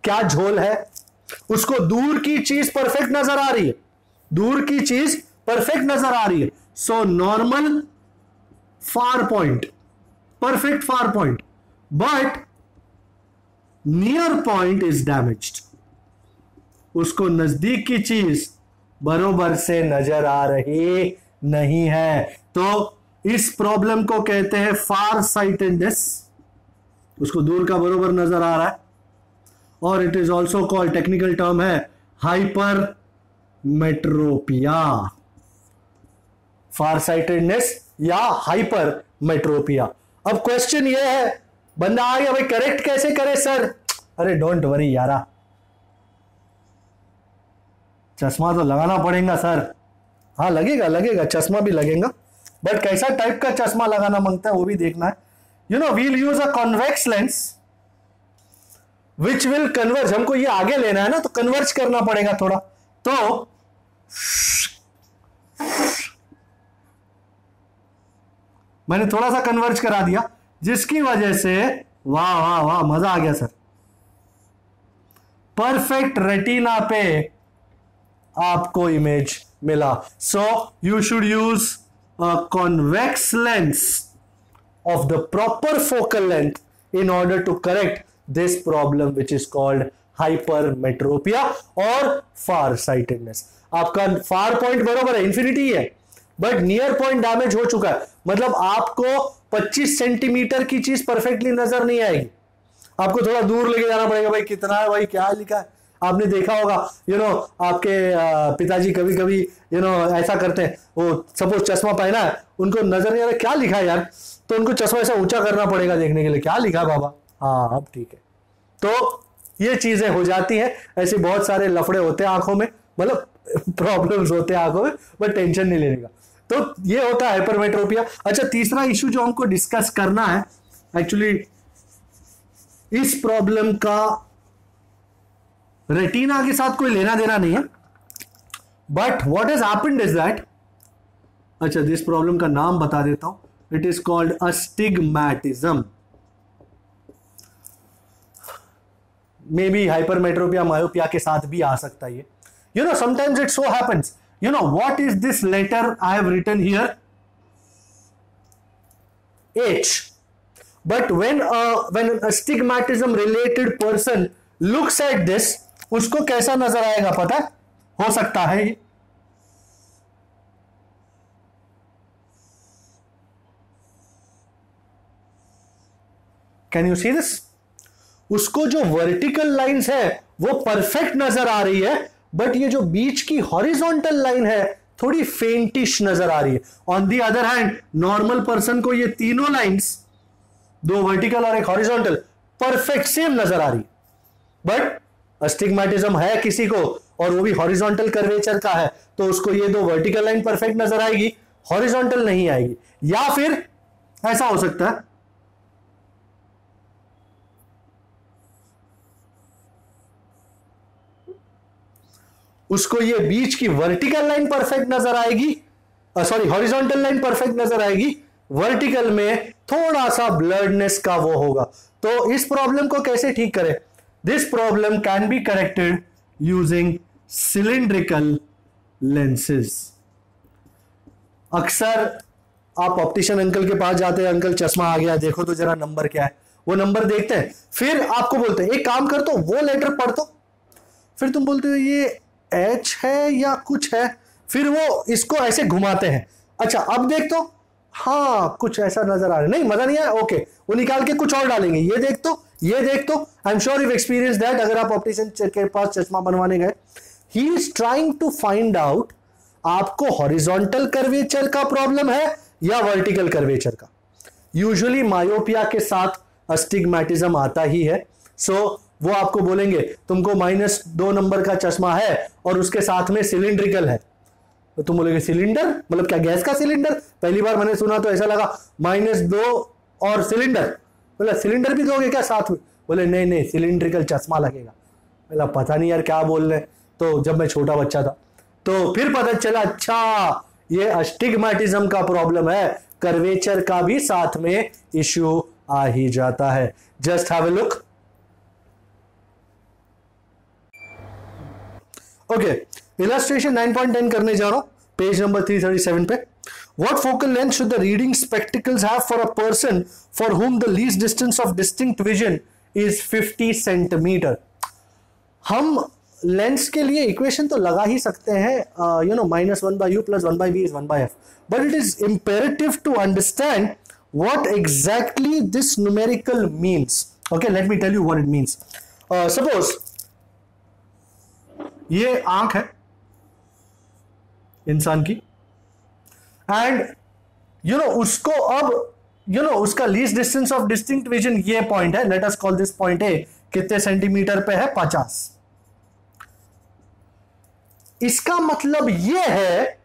क्या झोल है? उसको दूर की चीज परफेक्ट नजर आ रही है, दूर की चीज परफेक्ट नजर आ रही है. So normal far point, perfect far point, but near point is damaged. उसको नजदीक की चीज बरोबर से नजर आ रही नहीं है. तो इस प्रॉब्लम को कहते हैं फार साइटेडनेस. उसको दूर का बरोबर नजर आ रहा है, और it is also called, technical term है, हाइपर मेट्रोपिया. फार साइटेडनेस या हाइपर मेट्रोपिया. अब क्वेश्चन ये है, बंदा आ गया भाई, करेक्ट कैसे करे सर? अरे डोंट वरी यारा, चश्मा तो लगाना पड़ेगा सर. हाँ लगेगा लगेगा, चश्मा भी लगेगा, बट कैसा टाइप का चश्मा लगाना मांगता है वो भी देखना है. We'll use a convex lens which will converge. हमको ये आगे लेना है ना, तो कन्वर्ज करना पड़ेगा थोड़ा. तो मैंने थोड़ा सा कन्वर्ज करा दिया, जिसकी वजह से वाह वाह वाह, मजा आ गया सर. परफेक्ट रेटिना पे आपको इमेज मिला. So you should use a convex lens of the proper focal length in order to correct this problem which is called hypermetropia और फार साइटेडनेस. आपका फार पॉइंट बरोबर है, इंफिनिटी है, but near point damage हो चुका है. मतलब आपको 25 सेंटीमीटर की चीज परफेक्टली नजर नहीं आएगी, आपको थोड़ा दूर लेके जाना पड़ेगा. भाई कितना है, भाई क्या लिखा है? आपने देखा होगा, आपके पिताजी कभी कभी ऐसा करते हैं. वो सपोज चश्मा पहना है, उनको नजर नहीं आ रहा क्या लिखा है यार, तो उनको चश्मा ऐसा ऊंचा करना पड़ेगा देखने के लिए, क्या लिखा है बाबा. हाँ अब ठीक है. तो ये चीजें हो जाती हैं, ऐसे बहुत सारे लफड़े होते हैं आंखों में. मतलब प्रॉब्लम्स होते हैं आंखों में, बट टेंशन नहीं लेने का। तो ये होता है हाइपरमेट्रोपिया। अच्छा, तीसरा इशू जो हमको डिस्कस करना है, एक्चुअली इस प्रॉब्लम का रेटिना के साथ कोई लेना देना नहीं है, but what has happened is that, अच्छा दिस प्रॉब्लम का नाम बता देता हूं, it is called astigmatism. Maybe hypermetropia myopia के साथ भी आ सकता है ये। You know, sometimes it so happens, you know, what is this letter I have written here? H. But when an astigmatism related person looks at this, उसको कैसा नजर आएगा पता है? हो सकता है ये कैन यू सी दिस? उसको जो वर्टिकल लाइंस है वो परफेक्ट नजर आ रही है, बट ये जो बीच की हॉरिजॉन्टल लाइन है थोड़ी फेंटिश नजर आ रही है। On the other hand normal person को ये तीनों लाइंस, दो वर्टिकल और एक हॉरिजॉन्टल, परफेक्ट सेम नजर आ रही है। बट अस्टिग्मैटिज्म है किसी को और वो भी हॉरिजॉन्टल कर्वेचर का है, तो उसको ये दो वर्टिकल लाइन परफेक्ट नजर आएगी, हॉरिजॉन्टल नहीं आएगी। या फिर ऐसा हो सकता है, उसको ये बीच की वर्टिकल लाइन परफेक्ट नजर आएगी, सॉरी हॉरिजॉन्टल लाइन परफेक्ट नजर आएगी, वर्टिकल में थोड़ा सा ब्लडनेस का वो होगा। तो इस प्रॉब्लम को कैसे ठीक करें? This problem can be corrected using cylindrical lenses. अक्सर आप ऑप्टिशियन अंकल के पास जाते हैं, अंकल चश्मा आ गया, देखो तो जरा नंबर क्या है, वो नंबर देखते हैं, फिर आपको बोलते हैं एक काम कर तो वो लेटर पढ़ दो, फिर तुम बोलते हो ये एच है या कुछ है, फिर वो इसको ऐसे घुमाते हैं, अच्छा अब देख तो हाँ कुछ ऐसा नजर आ रहा है, नहीं मजा नहीं आया, ओके वो निकाल के कुछ और डालेंगे, ये देख तो ये देख तो। I am sure you experience that. अगर आप ऑप्टिशियन के पास चश्मा बनवाने गए, he is trying to find out आपको हॉरिजॉन्टल कर्वेचर का प्रॉब्लम है या वर्टिकल कर्वेचर का। यूजुअली मायोपिया के साथ अस्टिग्मैटिज्म आता ही है, सो वो आपको बोलेंगे तुमको -2 नंबर का चश्मा है और उसके साथ में सिलिंड्रिकल है, तो तुम बोलोगे सिलेंडर मतलब क्या, गैस का सिलेंडर? पहली बार मैंने सुना तो ऐसा लगा -2 और सिलेंडर, बोला सिलेंडर भी दोगे क्या साथ में? बोले नहीं नहीं सिलिंड्रिकल चश्मा लगेगा। बोला पता नहीं यार क्या बोल रहे। तो जब मैं छोटा बच्चा था तो फिर पता चला अच्छा ये अस्टिग्मैटिज्म का प्रॉब्लम है, कर्वेचर का भी साथ में इश्यू आ ही जाता है। Just have a look. Okay, illustration 9.10 करने जा रहा हूं, पेज नंबर 337 पे। What focal length should the reading spectacles have for a person for whom the least distance of distinct vision is 50 centimetre? हम लेंस के लिए इक्वेशन तो लगा ही सकते हैं, you know -1/u + 1/v is 1/f, but it is imperative to understand what exactly this numerical means. Okay, let me tell you what it means. Suppose ये आंख है इंसान की, एंड यू नो उसको अब यू नो उसका least distance of distinct vision ये point है, let us call this point A, कितने सेंटीमीटर पे है? 50। इसका मतलब ये है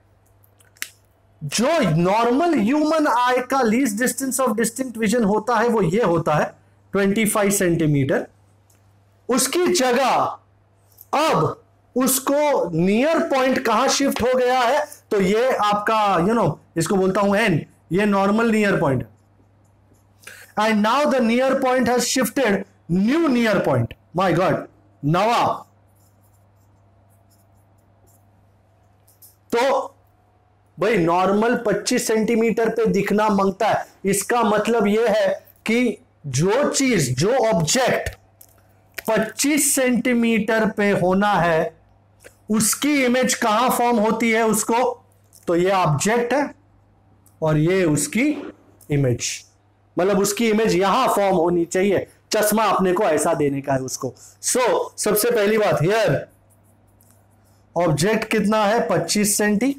जो नॉर्मल ह्यूमन आई का least distance of distinct vision होता है वो ये होता है 25 सेंटीमीटर। उसकी जगह अब उसको नियर पॉइंट कहां शिफ्ट हो गया है? तो ये आपका यू नो इसको बोलता हूं एन, ये normal near point, and now the near point has shifted new near point, my God, नवा। तो भाई नॉर्मल 25 सेंटीमीटर पे दिखना मांगता है, इसका मतलब यह है कि जो चीज जो ऑब्जेक्ट 25 सेंटीमीटर पे होना है उसकी इमेज कहां फॉर्म होती है उसको? तो ये ऑब्जेक्ट है और ये उसकी इमेज, मतलब उसकी इमेज यहां फॉर्म होनी चाहिए, चश्मा अपने को ऐसा देने का है उसको। सो सबसे पहली बात, हियर ऑब्जेक्ट कितना है? 25 सेंटी,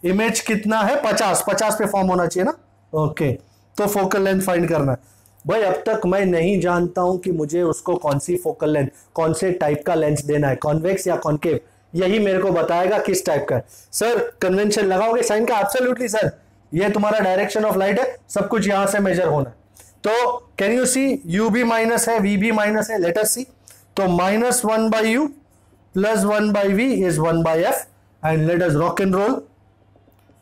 इमेज कितना है? 50 पे फॉर्म होना चाहिए ना। ओके, तो फोकल लेंथ फाइंड करना है। भाई अब तक मैं नहीं जानता हूं कि मुझे उसको कौन सी फोकल लेंथ, कौन से टाइप का लेंस देना है, कॉन्वेक्स या कॉन्केव, यही मेरे को बताएगा किस टाइप का है। सर कन्वेंशन लगाओगे साइन का? एब्सोल्युटली सर, ये तुम्हारा डायरेक्शन ऑफ लाइट है, सब कुछ यहां से मेजर होना है। तो कैन यू सी यू भी माइनस है, वी भी माइनस है, लेट अस सी। तो -1/u plus 1/v is 1/f and let us rock and roll.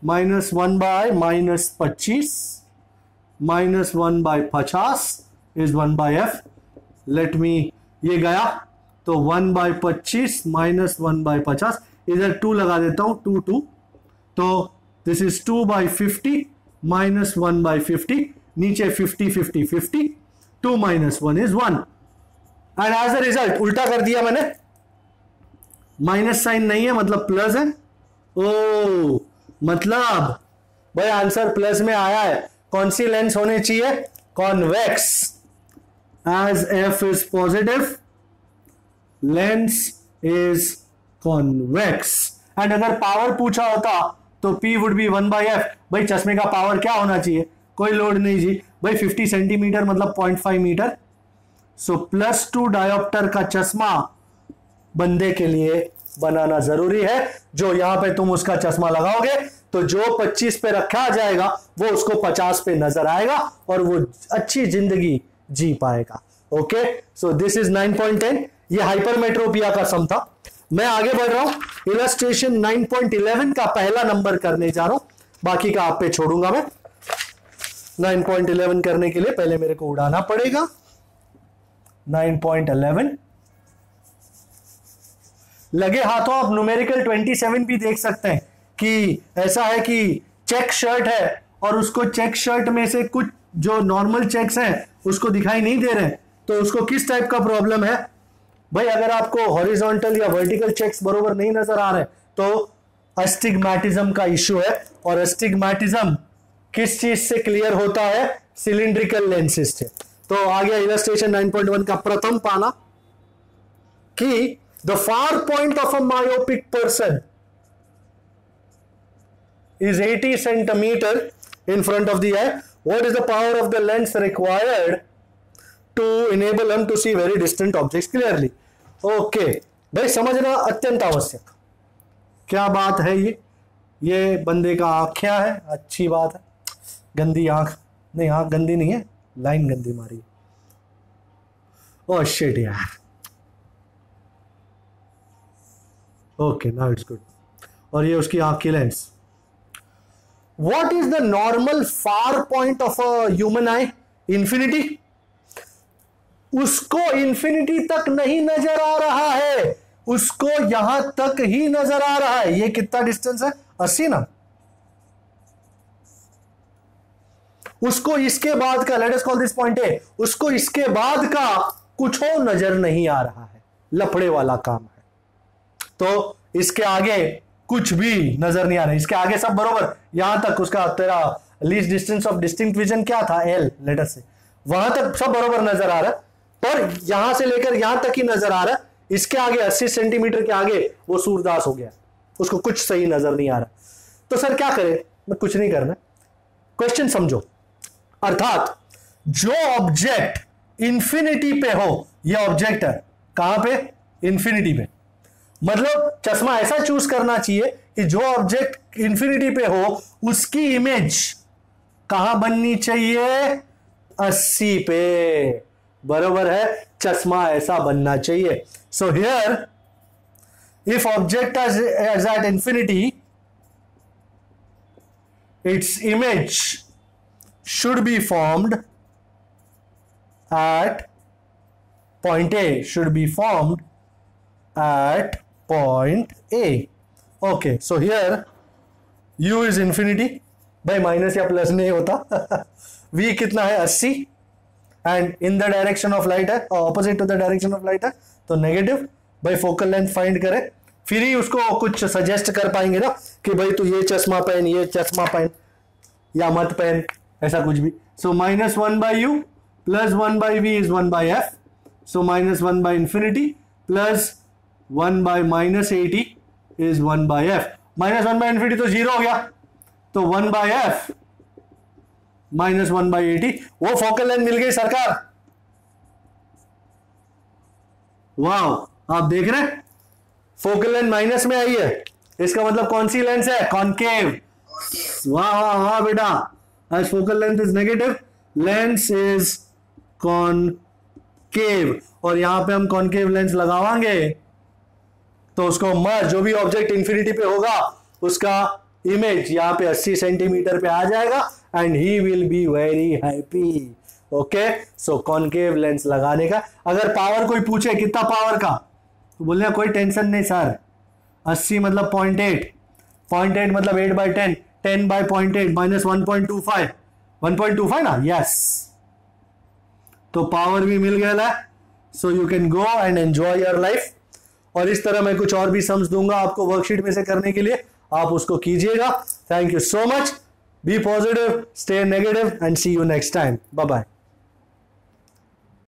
-1/-25 -1/50 is 1/f। Let me, ये गया तो 1/25 -1/50, इधर 2 लगा देता हूं, 2 तो दिस इज 2/50 -1/50, नीचे 50 2 - 1 is 1 and as a result उल्टा कर दिया मैंने, माइनस साइन नहीं है मतलब प्लस है। ओ मतलब भाई आंसर प्लस में आया है। कौन सी लेंस होनी चाहिए? Convex. As f is positive, lens is convex. And अगर पावर पूछा होता तो P वुड बी 1/f। भाई चश्मे का पावर क्या होना चाहिए? कोई लोड नहीं जी भाई, 50 सेंटीमीटर मतलब 0.5 मीटर। सो +2 डायोप्टर का चश्मा बंदे के लिए बनाना जरूरी है। जो यहां पे तुम उसका चश्मा लगाओगे तो जो 25 पे रखा जाएगा वो उसको 50 पे नजर आएगा और वो अच्छी जिंदगी जी पाएगा। Okay, so this is 9.10। ये हाइपरमेट्रोपिया का सम था। मैं आगे बढ़ रहा हूं, इलस्ट्रेशन 9.11 का पहला नंबर करने जा रहा हूं, बाकी का आप पे छोड़ूंगा मैं। 9.11 करने के लिए पहले मेरे को उड़ाना पड़ेगा। 9.11 लगे हाथों आप न्यूमेरिकल 27 भी देख सकते हैं कि ऐसा है कि चेक शर्ट है और उसको चेक शर्ट में से कुछ जो नॉर्मल चेक्स हैं उसको दिखाई नहीं दे रहे हैं, तो उसको किस टाइप का प्रॉब्लम है? भाई अगर आपको हॉरिजॉन्टल या वर्टिकल चेक्स बरोबर नहीं नजर आ रहे तो अस्टिग्मैटिज्म का इश्यू है। और अस्टिग्मैटिज्म किस चीज से क्लियर होता है? सिलिंड्रिकल लेंसेज से। तो आ गया इलस्ट्रेशन 9.1 का प्रथम पाना कि the far point of a myopic person is 80 centimeter in front of the eye. What is the power of the lens required to enable them to see very distant objects clearly? Okay, भाई समझना अत्यंत आवश्यक। क्या बात है ये बंदे का आंख क्या है? अच्छी बात है। गंदी आंख नहीं, आंख गंदी नहीं है, लाइन गंदी मारी है। ओह शिट यार। Okay now it's good. और ये उसकी आंख की lens. What is the normal far point of a human eye? Infinity. उसको इंफिनिटी तक नहीं नजर आ रहा है, उसको यहां तक ही नजर आ रहा है। ये कितना डिस्टेंस है? 80 ना। उसको इसके बाद का, let us call this point A, उसको इसके बाद का कुछ और नजर नहीं आ रहा है। लफड़े वाला काम है। तो इसके आगे कुछ भी नजर नहीं आ रहा है। इसके आगे सब बरोबर, यहां तक उसका तेरा least distance of distinct vision क्या था? L लेटर से, वहां तक सब बरोबर नजर आ रहा है, पर यहां से लेकर यहां तक ही नजर आ रहा है। इसके आगे 80 सेंटीमीटर के आगे वो सूरदास हो गया, उसको कुछ सही नजर नहीं आ रहा। तो सर क्या करे? मैं कुछ नहीं करना, क्वेश्चन समझो। अर्थात जो ऑब्जेक्ट इंफिनिटी पे हो, ये ऑब्जेक्ट है कहां पे? इंफिनिटी पे। मतलब चश्मा ऐसा चूज करना चाहिए कि जो ऑब्जेक्ट इंफिनिटी पे हो उसकी इमेज कहां बननी चाहिए? 80 पे। बराबर है, चश्मा ऐसा बनना चाहिए। So here if object is at infinity, its image should be formed at point A, should be formed at point A. Okay, so here u is infinity, भाई माइनस या प्लस नहीं होता। v कितना है? 80 and in the direction of light है, opposite to the direction of light है, तो negative. भाई फोकल लेंथ फाइंड करे, फिर ही उसको कुछ सजेस्ट कर पाएंगे ना कि भाई तू ये चश्मा पहन, ये चश्मा पहन या मत पहन, ऐसा कुछ भी। सो -1/u plus 1/v is 1/f। So -1/infinity plus 1/-80 is 1/f। -1/infinity तो 0 हो गया, तो 1/f -1/80। वो फोकल लेंथ मिल गई सरकार। वाह, आप देख रहे हैं फोकल लेंथ माइनस में आई है, इसका मतलब कौन सी लेंस है? कॉनकेव। वाह वाह वाह बेटा, आज focal length is negative, lens is concave, और यहां पे हम कॉनकेव लेंस लगावांगे तो उसको मर्ज, जो भी ऑब्जेक्ट इंफिनिटी पे होगा उसका इमेज यहाँ पे 80 सेंटीमीटर पे आ जाएगा and he will be very happy. Okay, so concave lens लगाने का, अगर पावर कोई पूछे कितना पावर का, तो बोलने कोई टेंशन नहीं सर, 80 मतलब 0.8, 0.8 मतलब 8/10, 10/0.8 माइनस 1.25, 1.25 ना, यस, तो पावर भी मिल गया है, so you can go and enjoy your life. और इस तरह मैं कुछ और भी सम्स दूंगा आपको वर्कशीट में से करने के लिए, आप उसको कीजिएगा। Thank you so much, be positive, stay negative and see you next time, bye bye.